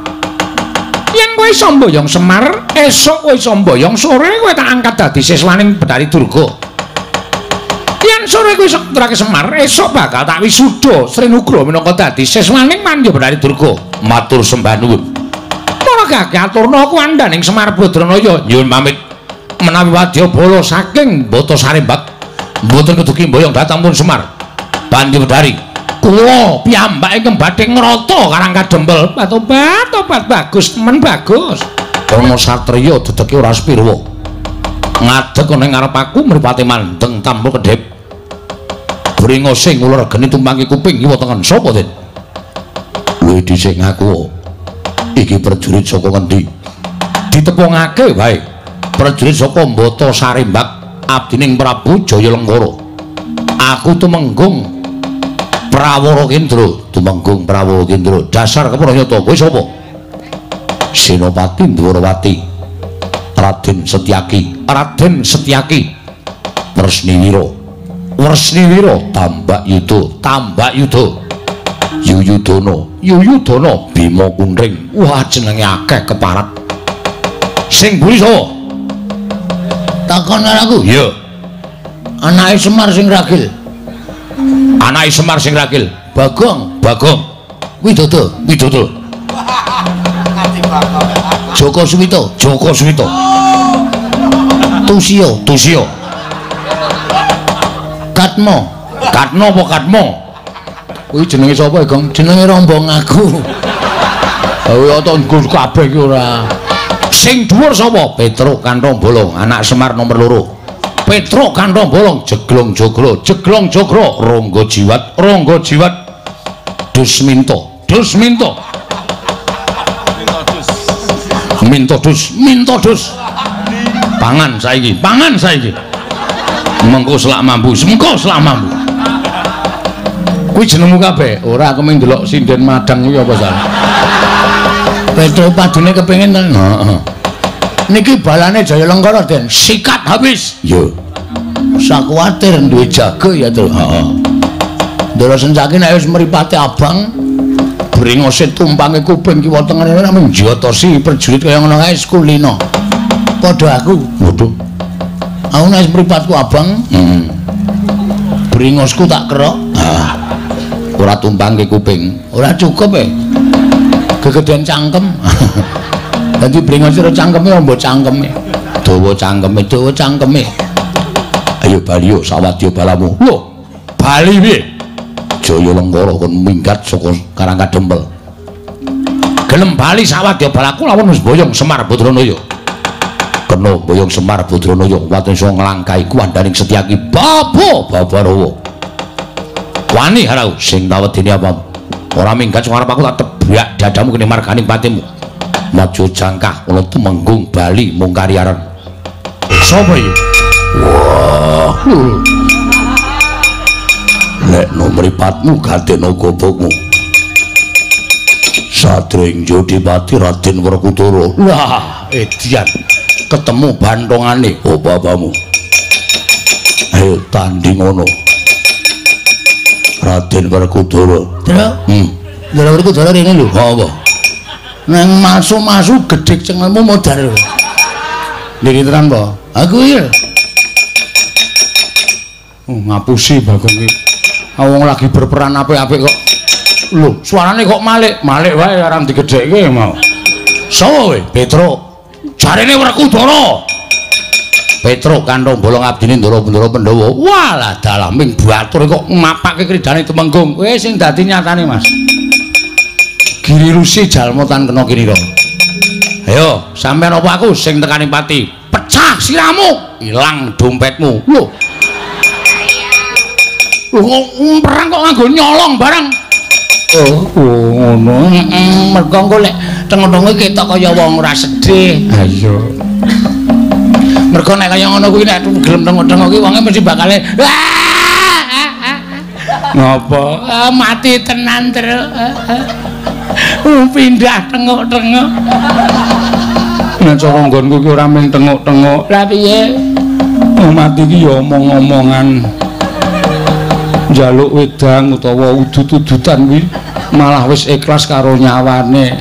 Yen kowe iso mboyong Semar, esuk kowe iso mboyong sore kowe tak angkat dadi siswaning Betari Durga. Yen sore kowe iso ngetrake Semar, esuk bakal tak wisuda Sri Nugra minangka dadi siswaning Pandya Betari Durga. Matur sembah nuwun. Para gagah aturna kuwandaning Semar Badranaya nyuwun pamit menawi wadyabala saking Bata Sarembak mboten kedugi mboyong dhateng pun Semar Pandya Betari. Kula piyambak ingkang badhe ngrata Karang Kadempel. Tobat bagus temen bagus. Ana satriya dedeke ora spirwa. Ngadeg ana ngarep aku mripate mandeng tampul kedhep. Bringo sing kula regeni tumpangi kuping kiwa tengen sapa Den? Luwih dhisik ngaku. Iki prajurit saka ngendi? Ditepungake wae. Prajurit saka Bata Sarembak abdining Prabu Jaya Lengkara. Aku tumenggung Prawara Kendra, tumenggung Prawara Kendra. Dasar kepranyata kowe sapa? Senopati Dwarawati. Raden Setyaki. Raden Setyaki. Wresniwira. Wresniwira Tambak Yudha. Yuyudana Bima Kunring. Wah jenenge akeh keparat. Sing mburi sapa? Takon karo aku. Iya. Anake Semar sing ragil. Anake Semar sing ragil. Bagong. Widodo. Joko Suwito. Tusio. Katmo apa Katmo? Kuwi jenenge sapa, Gong? Jenenge rombong aku. Ya to nggus kabeh iki ora. Sing dhuwur sapa? Petruk Kantong Bolong, anak Semar nomor 2. Petruk Kantong Bolong, Jeglong Jogro, Ronggo Jiwat. Dusminto. Minto dus. Pangan saiki. Mengko selak mambu. Kuwi jenengmu kabeh. Ora aku mung ndelok sinden madang kuwi apa salah. Petro padune kepengin ten. Heeh. Niki balane Jaya Lengkara Den. Sikat habis. Yo. Sakuwatir duwe jago ya, Tru. Heeh. Ndara Sencaki nek wis mripate abang bringose tumpange kuping kiwa tengene ora mung njotosi prajurit kaya ngono kae Kulina. Padha aku. Waduh. Aku nek mripatku abang, bringosku tak kerok. Ora tumpangke kuping. Ora cukup gegeden cangkem. Dadi bringos karo cangkeme mbok cangkeme. Dawa cangkeme. Ayo bali yo sawadya balamu. Lho, bali piye? Jaya Lengkara kon minggat saka Karangkadempel. Gelem bali sawadya balaku lawan wis boyong Semar Badranaya. Kena boyong Semar Badranaya waten iso nglangkahi kuwandaning Setyaki Babarawa. Wani harau sing tawedene apa? Ora minggat sing arep aku tak tebrak dadamu kene marganing patimu. Maju jangkah kula tumenggung bali mung kariaran. Sapa iki? Wah. Nek nomripatmu gadekno gobokmu. Satring Jodipati Raden Werkudara. Lah, edian ketemu bantongane bapamu. Ayo tanding ngono. Raden Werkudara. Dra. Dra Werkudara rene lho. Apa? Nang masu-masu gedhe cengelmu modar. Niki tenan po. Aku iki. Ngapusi Bagong iki. Wong lagi berperan apik-apik kok. Lho, suarane kok malik wae ora digedhekke mau. Sopo kowe? Petro. Jarene Werkudara. Petro kantong bolong abdine Ndara Pandhawa. Walah dalaming batur kok mapake kridane Temenggung. Kowe sing dadi nyatane, Mas. Giri Rusi jalma tan kena kirira. Ayo, sampean apa aku sing tekaning pati? Pecah siramu, ilang dompetmu. Lho. Perang kok nganggo nyolong barang. Oh, ngono. Mergo engko lek teng-tenge ketok kaya wong ora sedih. Ha iya. Mergo nek kaya ngono kuwi nek gelem teng-teng iki wonge mesti bakale ngopo? Mati tenan terus. Pindah tengok-tengok. Nek cara nggonku iki ora mung tengok-tengok. Lah piye? Mati iki ya omong-omongan. Njaluk wedang utawa udut-udutan kuwi malah wis ikhlas karo nyawane.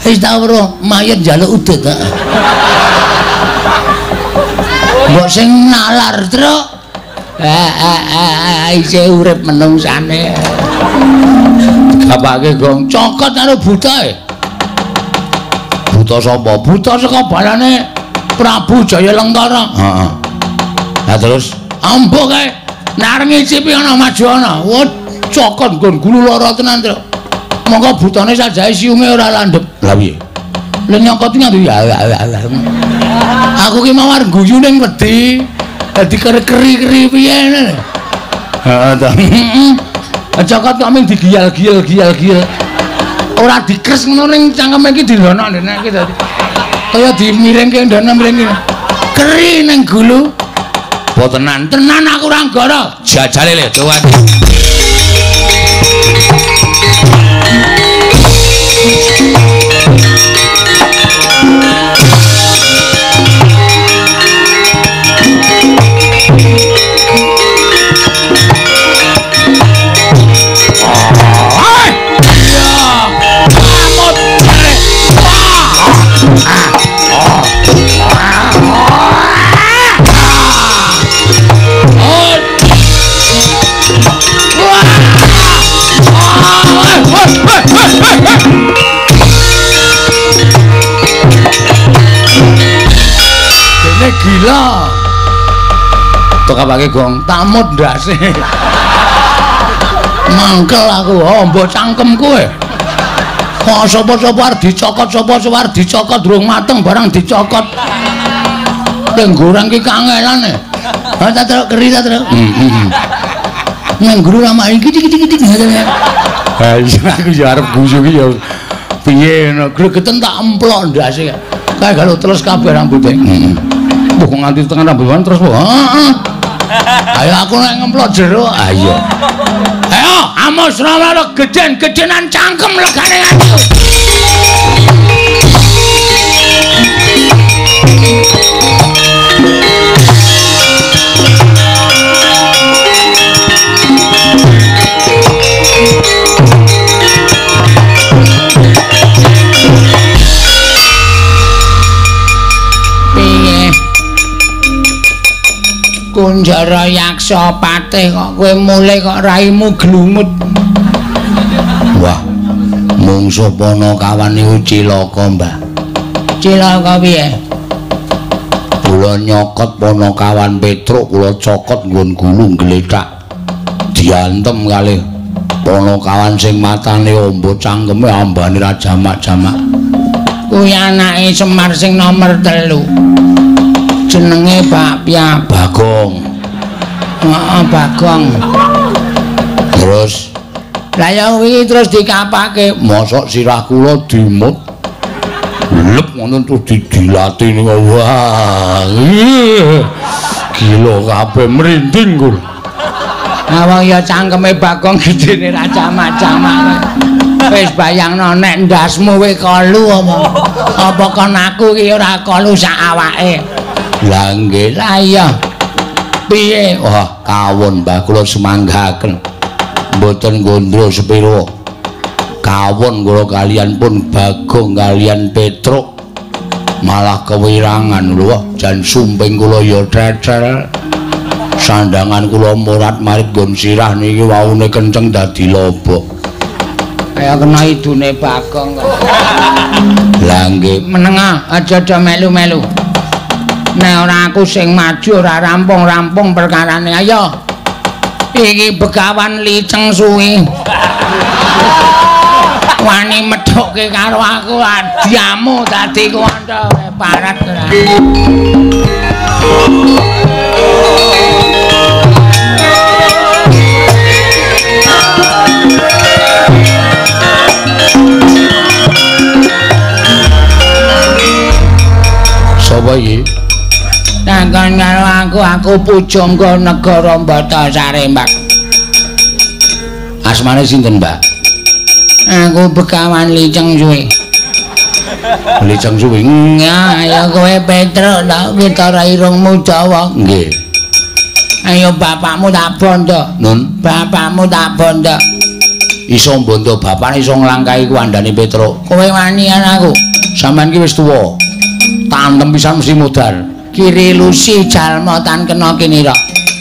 Wis ta ora mayit njaluk udut ta. Mbok sing nalar, Truk. Isih urip menungsane. Gapake Gong cokot karo butae. Buta sapa? Buta saka balane Prabu Jaya Lengkara. Heeh. Lah terus ambo kae nek ngicipi ana maju ana. Wah, cokot nggon gulu lara tenan, Truk. Monggo butane sajae siunge ora landhep. Lah piye? Lah nyokot nganti aku ki mawar guyu ning wedi. Dadi keri-keri piye ngene. Heeh ta. Cokot kok mung digiyal-giyal. Ora dikres ngono ning cangkeme iki dilono ndene iki dadi. Kaya dimiringke ndene mring. Keri ning gulu. Tenan aku ora nggara. Jajale le coba. Gila. Tok apake Gong, tamut ndase. Mangkel aku, mbok cangkem kowe. Kok sapa-sapa arep dicokot, sapa-sapa arep dicokot durung mateng barang dicokot. Ning goreng ki kangelane. Ha ta Truk keri ta Truk. Nang guru lama iki dik-dik. Ha iya aku ya arep guyu ki ya piye ngono. Gregeten tak emplok ndase. Kae galo terus kabeh rambute. Kok nganti tengah rambutan terus po. Heeh. Ayo aku nek ngemplok jero. Ayo. Ayo, amos rawara geden-gedenan cangkem legane aku. Kunjara Yaksa Patih kok kowe mulih kok raimu glumut. Wah, mungsuh Panakawan niku cilaka, Mbah. Cilaka piye? kula nyokot Ponokawan Petruk kula cokot nggon gulung gletak diantem kalih Ponokawan sing matane amba cangkeme ambane ra jamak-jamak kuwi anake Semar sing nomor 3 jenenge Pak Pia Bagong heeh Bagong terus lah ya wingi terus dikapake mosok sirah kula dimut lep ngono terus didilatini wah gila kabeh merinding kula awang ya cangkeme Bagong gedene ra jamak-jamak wis bayangno nek ndasmu kowe kolu apa kon aku ki ora kolu sak awake lah nggih lah iya piye wah kawon Mbah kula semanggaken mboten gondro sepiro kawon kula kalian pun Bagong kalian Petruk malah kewirangan lho jan sumping kula ya cecel sandangan kula murat marit nggon sirah niki waune kenceng dadi lobok kaya kena idune Bagong kok lah nggih meneng aja do melu-melu nek ora aku sing maju ora rampung-rampung perkarane ayo iki Begawan Liceng suwi wani medhokke karo aku diamu dadi kandha parat sapa iki takon karo aku pujangga negara Batasarembak asmane sinten Mbak aku Begawan Liceng suwi Liceng suwi ya kowe Petruk tak Witara irungmu Jawa nggih ayo bapakmu tak bondo nun bapakmu tak bondo iso bondo bapak iso nglangkahi kuwandane Petruk kowe wanian aku sampean ki wis tuwa tantem pisan mesti modal kiri lusi jalma tan kena kinira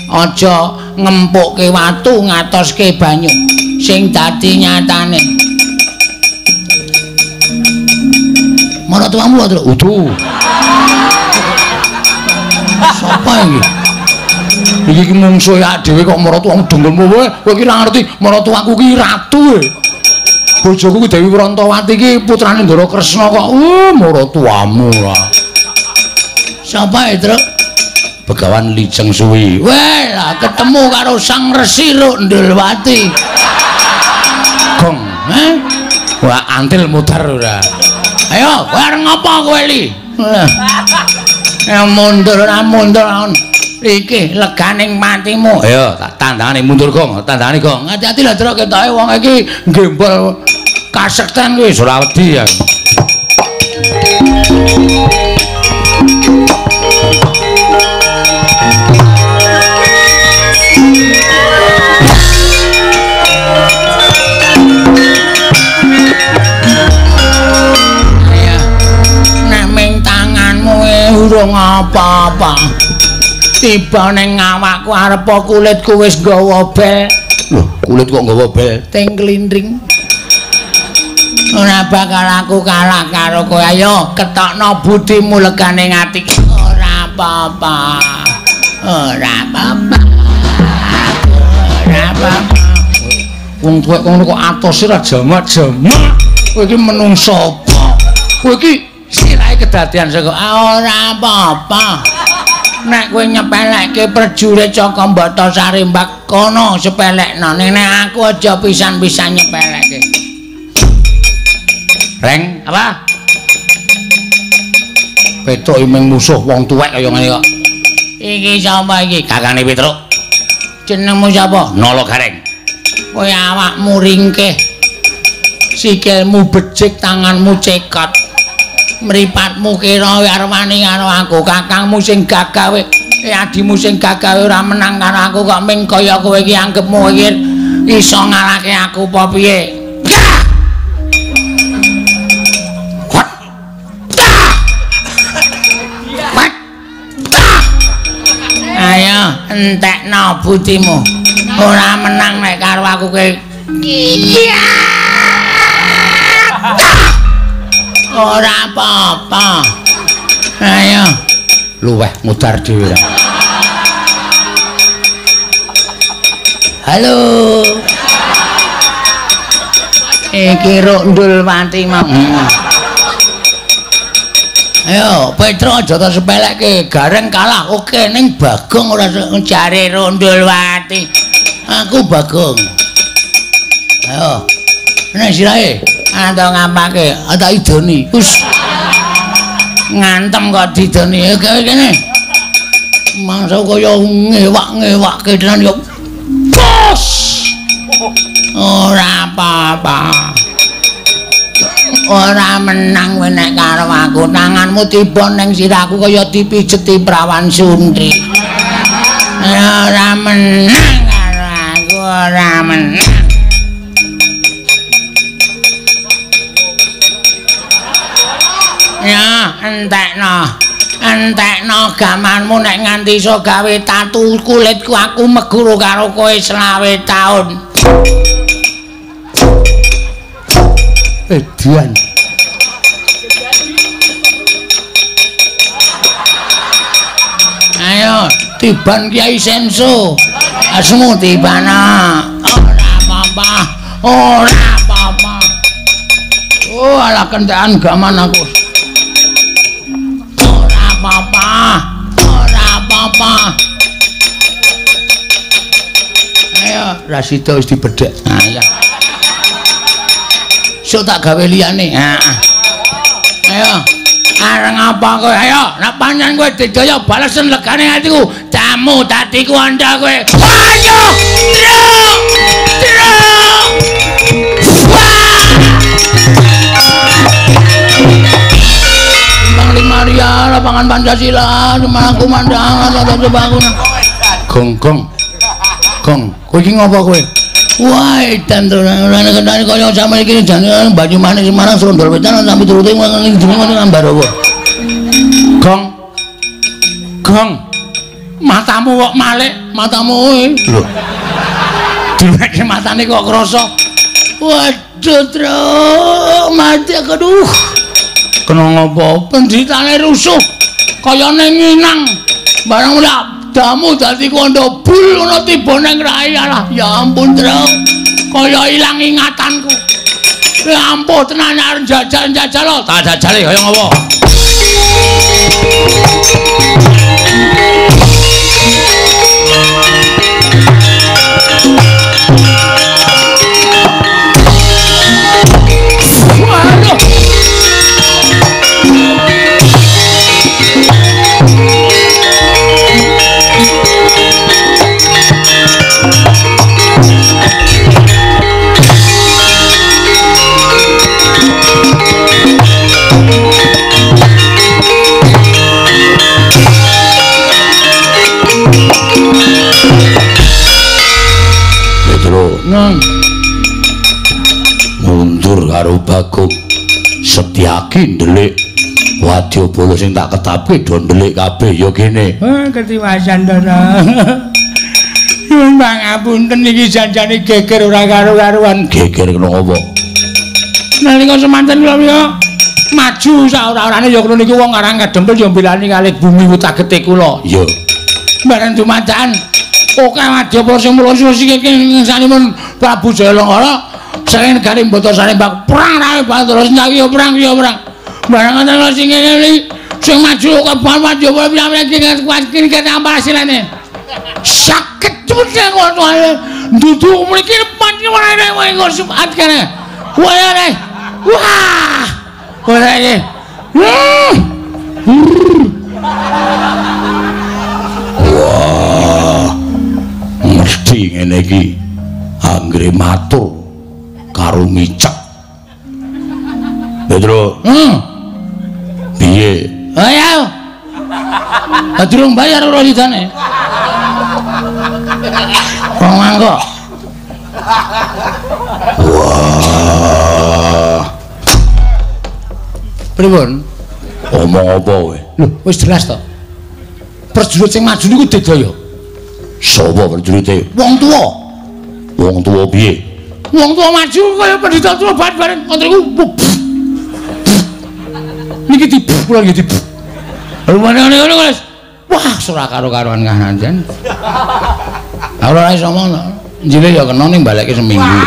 aja ngempukke watu ngatoske banyu sing dadi nyatane maratuamu lho utuh sapa iki iki mungsuh ya dhewe kok maratuamu dengkulmu kowe iki ora ngerti maratuaku ki ratu bojoku ki Dewi Wrantawati ki putrane Ndara Kresna kok maratuamu lah sapa itu Begawan Liceng suwi weh lah ketemu karo Sang Resi Ndulwati gong wah antil mutar ora ayo kowe arep ngopo kowe li ya mundur iki leganing matimu ayo tak tandangane mundur gong tandangane gong hati-hati lho Truk ketoke wong iki gembol kasekten kuwi ora wedi ya urung apa-apa tiba ning awakku arep kulitku wis nggawa bel lho kulit kok nggawa bel ting klindring ora bakal aku kalah karo kowe ayo ketokno budimu legane ati ora apa-apa ora apa-apa ora apa-apa wong tuwek ngono kok atose ra jamak-jamak kowe iki menungso apa kowe iki sirahe kedadian saka ora apa-apa nek kowe nyepelekke prajurit saka Batasarembak kono sepelekno nek aku aja pisan-pisan nyepelekke reng apa Petruk iming musuh wong tuwek kaya ngene kok iki sapa iki kakane Petruk jenengmu sapa Nala Gareng kowe awakmu ringkih sikilmu becik tanganmu cekot mripatmu kira arwani karo aku kakangmu sing gagah adimu sing gagah ora menang karo aku kok ming kaya kowe iki anggepmu iki iso ngalahke aku apa piye ayo entekno budimu ora menang nek karo aku kowe ora apa-apa ayo luweh mudar dhewe. Halo. Iki Rondul Wati mau. Ayo, Petro aja tak sepelekke, Gareng kalah. Oke, ning Bagong ora jare Rondul Wati. Aku Bagong. Ayo. Nek sirahe, anta ngapake? Ata idoni. Wis. Ngantem kok didoni. Kene. Mangsa kaya ngewak-ngewakke tenan yo. Bos. Ora apa-apa. Ora menang kowe nek karo aku. Tanganmu tiba ning sirahku kaya dipijeti prawan Sunti. Ora menang karo aku, ora menang. Ya, entekno gamanmu nek nganti iso gawe tatu kulitku aku meguru karo kowe 20 taun. Edian. Ayo, tiban Kiai Senso. Asmu tibana. Ora apa-apa. Ora apa-apa. Oh, ala kentekan gaman aku. Ora apa-apa. Ora apa-apa. Ayo, Rasida wis dibedhek. Nah, ya. Sok tak gawe liyane. Ayo. Areng apa kowe? Ayo, nek pancen kowe didaya balesen legane atiku. Tamu dadiku anda kowe. Ayo! Bang Maria, lapangan Pancasila, Semarang Kumandangan, Tata Bangunan. Gong. Kowe iki ngopo kowe? Wah, tenturan kendani kaya sama iki jane Banyu Manik Semarang Serondol Wetan sampe turute jenenge ngambar apa. Gong. Matamu kok malik, matamu lho. Diweke matane kok krasa. Waduh, Tru, mati aku duh. Kena ngopo? Pendritane rusuh. Kaya ning Minang. Barang mulak damu dadi kondo bul ngono tiba ning rai alah ya ampun Tru kaya ilang ingatanku ya ampun tenan arep jajal lho tak jajale kaya ngopo mundur karo Bagong Setyaki ndelik wadyabala sing tak ketapke do ndelik kabeh ya kene. Ketiwasan to. Mbang ngapunten iki janjane geger ora karo-karuan. Geger kena apa? Nalika semanten kula maju saora-orane ya kula niku wong Karang Kadempel ya mbelani kalih bumi utagete kula. Iya. Bareng dumadaan oke wadyabala sing mulya sing sanipun Prabu Jayalanggara saking negari Batasane Mbak perang rae terus nyawi perang. Barang ana sing ngene sing maju kok wadyabala piyambake kene ampal hasilane. Sakit cepet ngono ae. Dudu mriki panjenengane wae ngosupat kene. Wae. Wah. Ora iki. Wah. Mesti ngene iki. Anggere matur karo ngicek. Pedro. Piye? Ayo. Durung bayar ora lidane. Wong mangko. Wah. Pripun? Omong apa kowe? Lho, wis jelas to. Prajurit sing maju niku Dedaya. Sapa prajurite? Wong tuwa. Wong tuwa piye? Wong tuwa maju kaya pendhita tuwa bareng kontriku. Niki dipuk kula nggih dipuk. Rumane ngono wis. Wah, ora karo-karoan kananjen. Ora iso ngono. Jile ya kena ning balekke seminggu.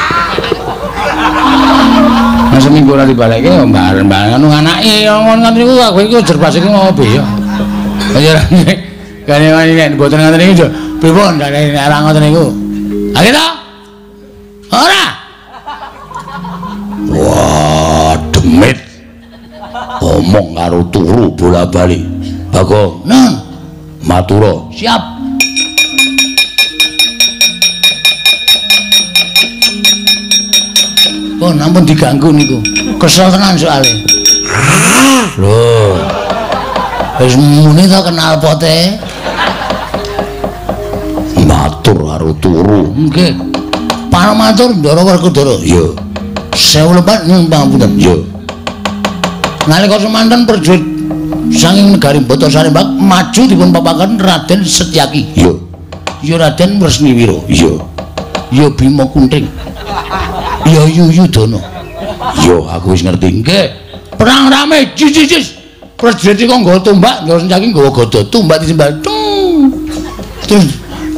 Nah seminggu ora dibalekke ya bareng-bareng karo anake ngono niku kowe iki jer pas iki ngopo ya. Ya kene wani nek mboten ngoten niku pripun nek ora ngoten niku. Ha kita? Ora. Wah, demit. Omong karo turu bola-bali. Bagong, "Nang, matura, siap." Oh, nampun diganggu niku. Kesel tenan soalé. Lho. Wis muni ta kenal pote. Matur karo turu. Nggih. Para matur Ndara Werkudara. Iya. Sewu lepat pangapunten. Iya. Nalika semanten prajurit saking negari Bata Sarimbak maju dipun papaken Raden Setyaki. Iya. Ya Raden Wresniwira. Iya. Ya Bima Kunting. Ya Yuyudana. Ya aku wis ngerti. Nggih. Perang rame jijisis. Prajurit iki nggawa tombak, Ndara Setyaki nggawa gada. Tombak disembah. Terus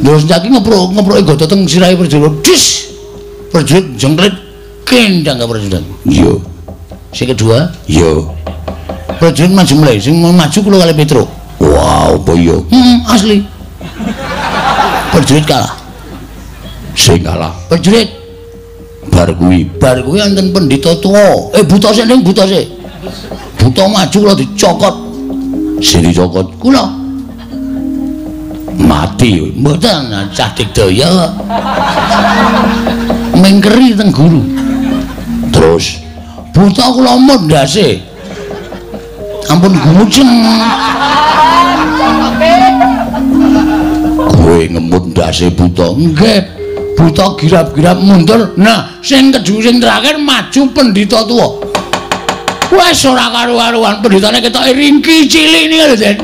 Ndara Setyaki ngepruki gada teng sirahe prajurit. Dis. Prajurit jengkrit kendang ka prajurit. Iya. Sing kedua? Iya. Prajurit maju mulai, sing maju kula kali Petruk. Wow, apa iya? Asli. Prajurit kalah. Sing kalah. Prajurit bar kuwi wonten pendhita tuwa. Buta sik ning buta sik. Buta maju kula dicokot. Sing dicokot kula. Mati mboten cah digdaya. Mengkeri teng guru. Terus buta kula mondhase. Ampun gumujeng. Kowe ngemut ndase buta. Nggih. Buta girap-girap mundur. Nah, sing terakhir maju pendhita tuwa. Wes ora karo-karuan pendhitane ketoke ringki cilik niku lho, Den.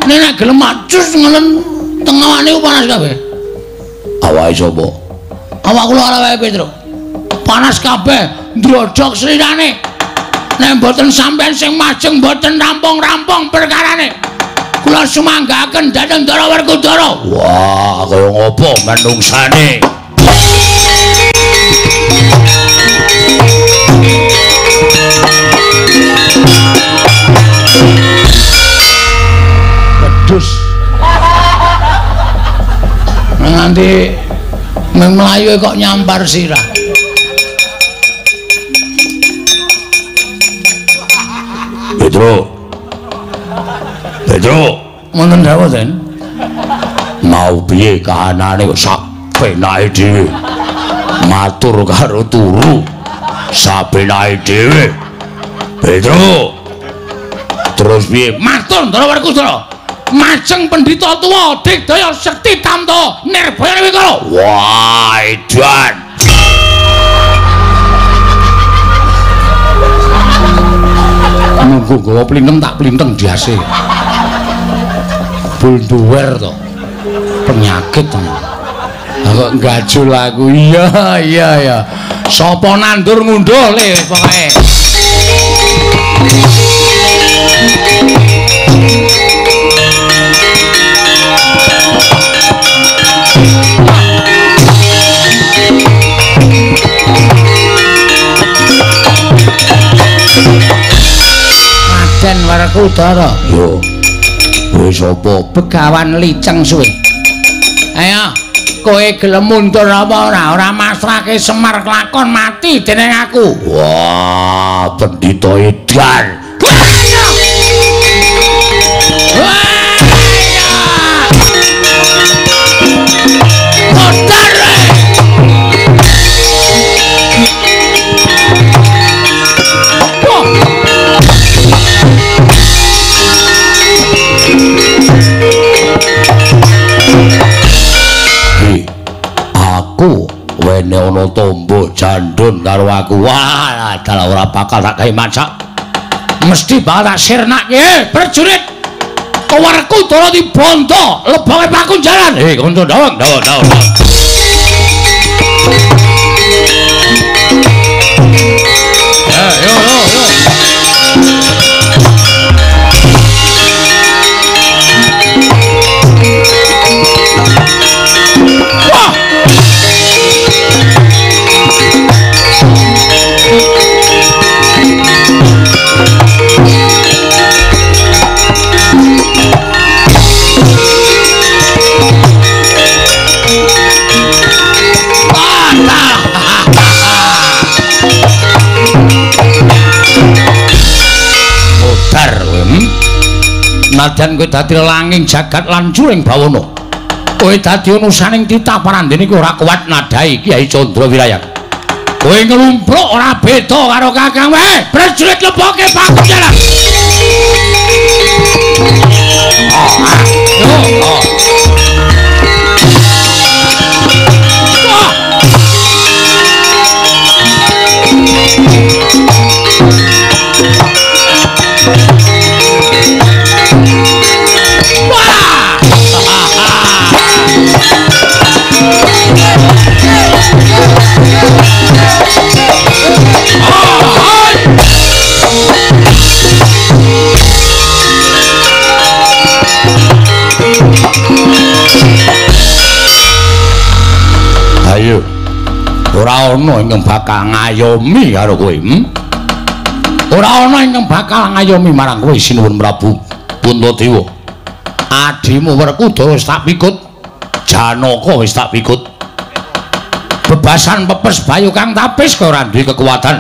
Nek gelem macus ngoten teng awane panas kabeh. Awake sapa? Awak kula awake Petruk. Panas kabeh, ndrodhok srirane. Nek mboten sampean sing majeng mboten rampung-rampung perkarane. Kula sumanggaken dhateng Ndara Werkudara. Wah, kaya ngopo manungsane? Wedhus. Nganti mlayu kok nyampar sirah. Petruk, wonten dawuh ten. Mau piye kahanane kok sak penake dhewe. Matur karo turu sapenake dhewe. Petruk. Terus piye? Matur Ndara Werkudara. Majeng pendhita tuwa digdaya sekti tamta nirbaya wikala. Wah, edan. Nunggu gawa plinteng tak plinteng diase. Bulduwer to. Penyakit to. Kok gajul aku. Iya. Sapa nandur ngunduh le pokoke. Raden Werkudara. Yo. Kowe sapa? Begawan liceng suwe. Ayo, kowe gelem mundur apa ora? Ora masrahke Semar kelakon mati dening aku. Wah, pendhita edan. Aku wene ana tombo jandun karo aku. Wah, dalah ora bakal tak gawe masak. Mesti bakal tak sirnake. Prajurit Werkudara dibondo lebonge pakunjaran. Kanca ndawang. Yo. Nadyan kowe dadi langing jagat lan juring bawana. Kowe dadi unusaning titah parandene kowe ora kuat nadai Kyai Candra Wirayat. Kowe nglumpruk ora beda karo Kakang wae. Prajurit leboke pakujaran. Ayo, ora ana ingkang bakal ngayomi karo kowe. Ora ana ingkang bakal ngayomi marang kowe Sinuwun Prabu Puntadewa. Adimu Werkudara wis tak pikut, Janaka wis tak pikut. Bebasan pepes bayu kang tapis kaya ora duwe kekuatan.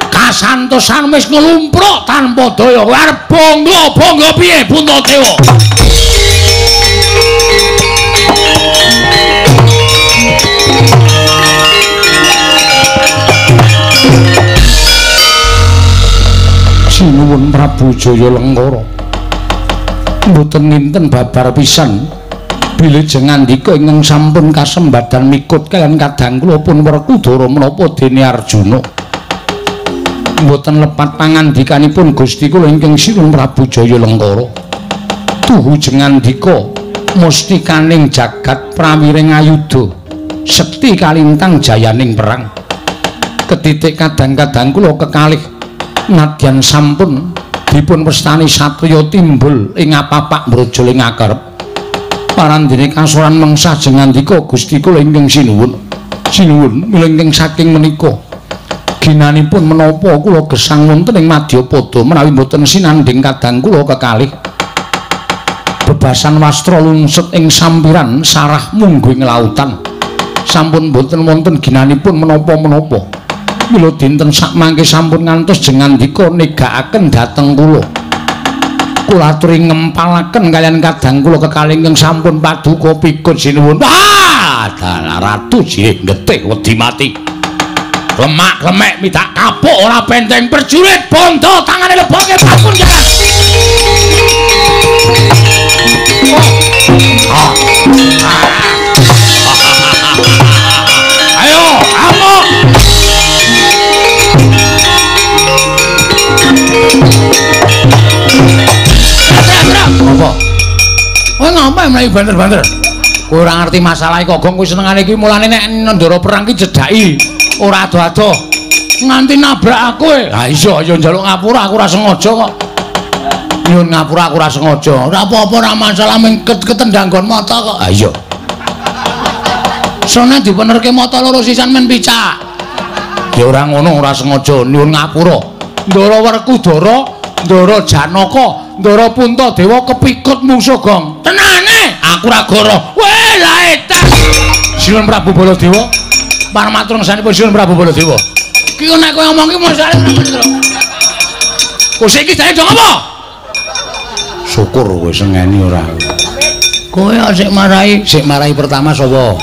Kasantosan wis nglumpruk tanpa daya. Arep bangga piye Puntadewa? Sinuwun Prabu Jaya Lengkara. Mboten ninten babar pisan bilih ngandika ingkang sampun kasembadan mikut kaliyan kadang kula pun Werkudara menapa dene Arjuna. Mboten lepat pangandikanipun Gusti kula ingkang Sinuwun Prabu Jaya Lengkara. Tuhu jengandika mustikaning jagat prawiring ayuda, sekti kalintang jayaning perang. Ketitik kadang-kadang kula kekalih nadyan sampun dipun westani satriya timbul ing apapak mbrojol ing akerep parandene kasoran mengsah jengandika Gusti kula ingkang sinuwun milengking saking menika ginanipun menapa kula gesang wonten ing Madyapada menawi boten sinanding kadang kula kekalih bebasan wastra lungset ing sampiran sarah mungguing lautan sampun boten wonten ginanipun menapa-menapa. Mila dinten sakmangke sampun ngantos jengandika negakaken dhateng kula. Kula aturi ngempalaken kaliyan kadang kula kekalih ingkang sampun paduka pikut sinuwun. Wah, dalah ratu jirih getih wedi mati. Lemak-lemek midak kapuk ora benteng perjurit bondo tangane leboke bakun jalan. Ayo, amuk. Apa? Kowe ngapa mlayu banter-banter? Kowe ora ngerti masalah kok gong kowe senengane iki mulane nek ndara perang ki jedhaki ora ado-ado nganti nabrak kowe. Ha iya ya njaluk ngapura aku ora sengaja kok. Nyun ngapura aku ora sengaja. Ora apa-apa ora masalah ming ketendang nggon mata kok. Ha iya. Sone dipenerke mata loro sisan men picak. Ya ora ngono ora sengaja nyun ngapura. Ndara Werkudara, Ndara Janaka, Ndara Puntadewa kepikut musuh gong. Tenane, aku ora goro. Weh, la etan. Sinuwun Prabu Baladewa. Paramatur ngesanipun Sinuwun Prabu Baladewa. Ki nek kowe ngomong ki mosale ngono. Kok iki dene dong apa? Syukur kowe sengeni ora. Kowe sik marai pertama sapa?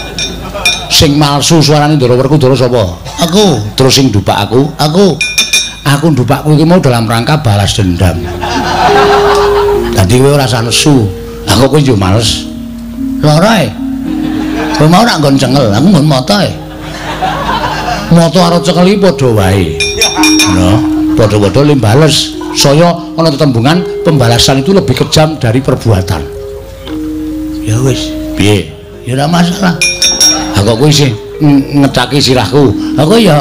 Sing malsu suarane Ndara Werkudara sapa? Aku. Terus sing dupak aku? Aku ndupakku iki mau dalam rangka balas dendam. Dadi kowe ora usah nesu. Aku kowe yo males. Lara e. Kowe mau nak nggon cengel, aku nggon mata e. Mata karo cengeli padha wae. Lho, padha-padha lim bales. Saya ana tetembungan pembalasan itu lebih kejam dari perbuatan. Ya wis, piye? Ya ora masalah. Aku kowe sing ngecaki sirahku. Aku ya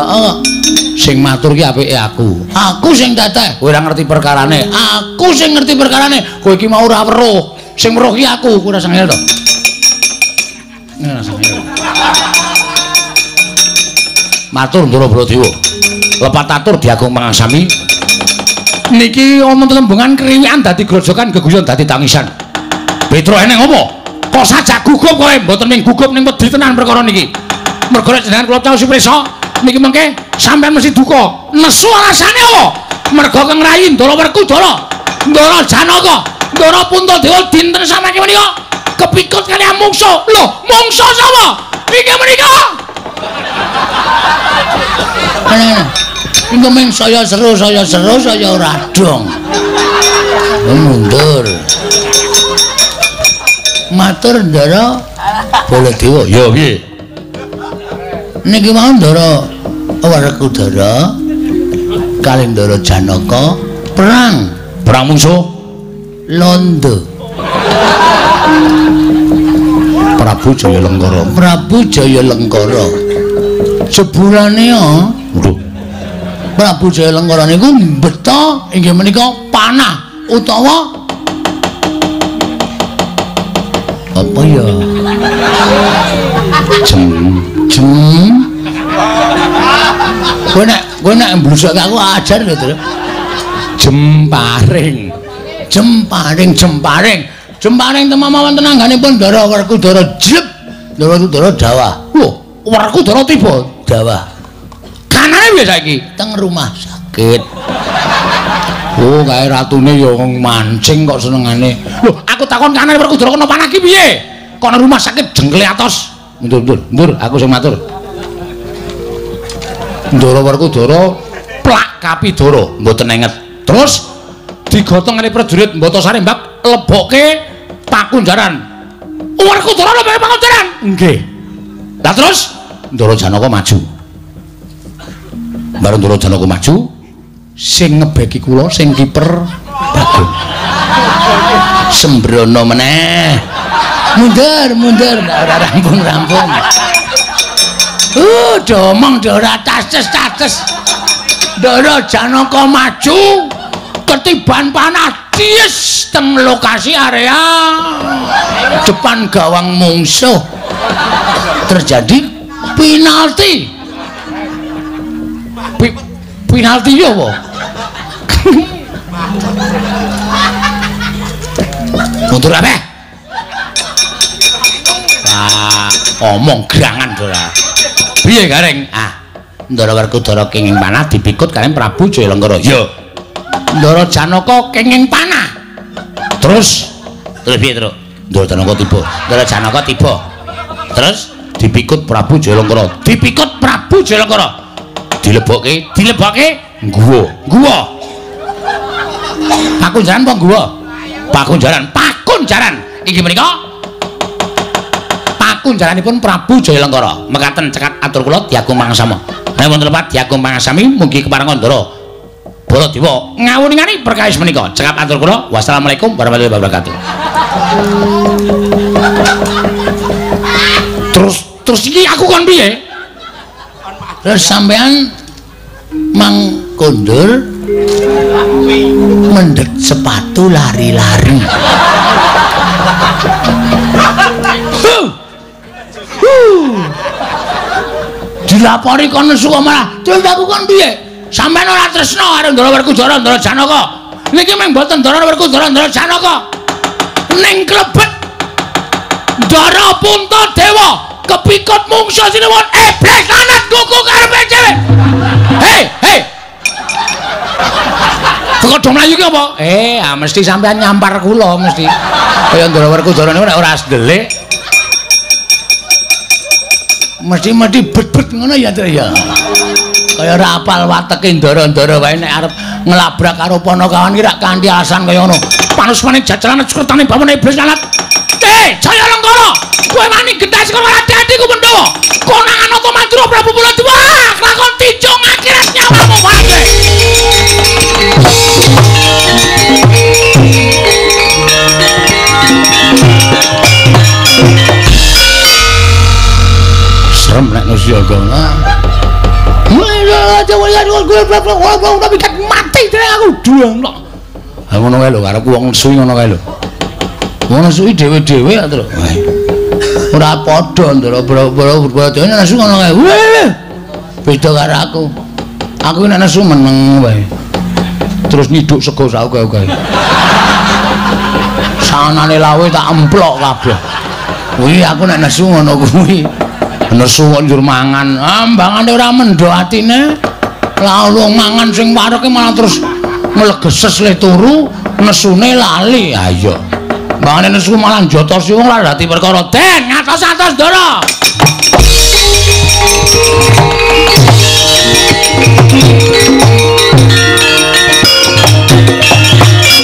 sing matur ki apike aku. Aku sing teteh. Kowe ora ngerti perkarane. Aku sing ngerti perkarane. Kowe iki mau ora weruh. Sing weruh ki aku. Kowe ora sengel to. Ora sengel. Matur Ndara Baladewa. Lepat atur Diagung Pangasami. Niki ana tetembungan kriwikan dadi grojokan geguyon dadi tangisan. Petro eneng apa? Kok sajak gugup kowe mboten ning gugup ning wedi tenan perkara niki. Mergo jenengan kula caos prisa niki mengke sampean mesti duka. Nesu alasane apa? Mergo kengrayi Ndara Werkudara, Ndara Janaka, Ndara Puntadewa dinten samangke menika kepikut kaliyan mungsuh. Lho, mungsuh sapa? Inggih menika. Engko ming saya seru saya ora dong. Mundur. Matur Ndara Baladewa. Ya piye? Niki mau Ndara Werkudara kalih Ndara Janaka perang musuh Londo. Prabu Jayalengkara. Jebulane Prabu Jayalengkara niku mbeta inggih menika panah utawa apa ya? Jem. Kowe nek mblusuk aku ajar lho, Tru. Jemparing temama wonten angganipun Ndara Werkudara jleb. Ndara Werkudara dawah. Lho, Werkudara tiba dawah. Kanane piye saiki? Teng rumah sakit. Oh, kae ratune ya wong mancing kok senengane. Lho, aku takon kanane Werkudara kena panah ki piye? Kono rumah sakit jengkle atos. Mundur, aku sing matur. Ndara Werkudara plak Kapidara mboten enget. Terus digotong kali prajurit Mbata Sarembak lebokke Pakunjaran. Werkudara lebokke Pakunjaran. Nggih. Lah terus Ndara Janaka maju. Bareng Ndara Janaka maju, sing ngebeki kula sing kiper Bagong. Sembrono meneh. Mundur, ora rampung. Domong ora taces. Ndara Janaka maju ketiban panah dies teng lokasi area depan gawang mungsuh. Terjadi penalti. Penalti ya apa? Mundur apa? Omong gerangan Ndara. Piye Gareng? Ndara Werkudara kenging panah dipikut kaliyan Prabu Jayalengkara. Ya. Ndara Janaka kenging panah. Terus piye, Tru? Ndara Janaka tiba. Terus dipikut Prabu Jayalengkara. Dilebokke guwa. Pakunjaran apa guwa? Pakunjaran. Inggih menika pakunjaranipun Prabu Jayalengkara. Mekaten cekat atur kula Diagung Pangasama. Nek wonten lepat Diagung Pangasami mugi keparengan Ndara Baladewa ngawuningani perkawis menika. Cekat atur kula. Wassalamualaikum warahmatullahi wabarakatuh. Terus iki aku kon piye? Terus sampean mang kondur mendhet sepatu lari-lari. Dilapori kon nesu malah. Terus aku kon piye? Sampeyan ora tresna karo Ndara Werkudara, Ndara Janaka. Niki mung mboten Ndara Werkudara, Ndara Janaka. Ning klebet Ndara Puntadewa kepikut mungsuh sinuwun iblis lanat kuku karepe dhewe. Hei. Kok do mlayu ki apa? Mesti sampean nyampar kula mesti. Kaya Ndara Werkudara niku nek ora asdelik mesti bet-bet ngono ya, Tru ya. Kaya ora apal wateke Ndara-ndara wae nek arep ngelabrak karo Panakawan ki rak kanthi alasan kaya ngono. Panusmane jajalan cekrutane bawane iblis lanat. Jayalengkara, kowe wani gendas karo ati-ati ku Pandhawa. Konangan apa mantra Prabu Baladewa? Lakon tinjung akhirat nyawamu wae. Serem nek Nusyaga. Tapi kan mati dhewe aku duang kok. Ha ngono kae lho karepku wong suwi ngono kae lho. Wong suwi dhewe-dhewe ya, Tru. Ora padha Ndara Baladewa nesu ngono kae. Beda karo aku. Aku nek nesu meneng wae. Terus nyiduk sego sak kae. Sanane lawe tak emplok kabeh. Kuwi aku nek nesu ngono kuwi. Nesu kok njur mangan. Mbangane ora mendho atine. Lah ulung mangan sing wareke malah terus mlegeses le turu nesune lali. Ha iya. Mbangane nesu malah njotosi wong lah dadi perkara. Den ngatos-atos Ndara.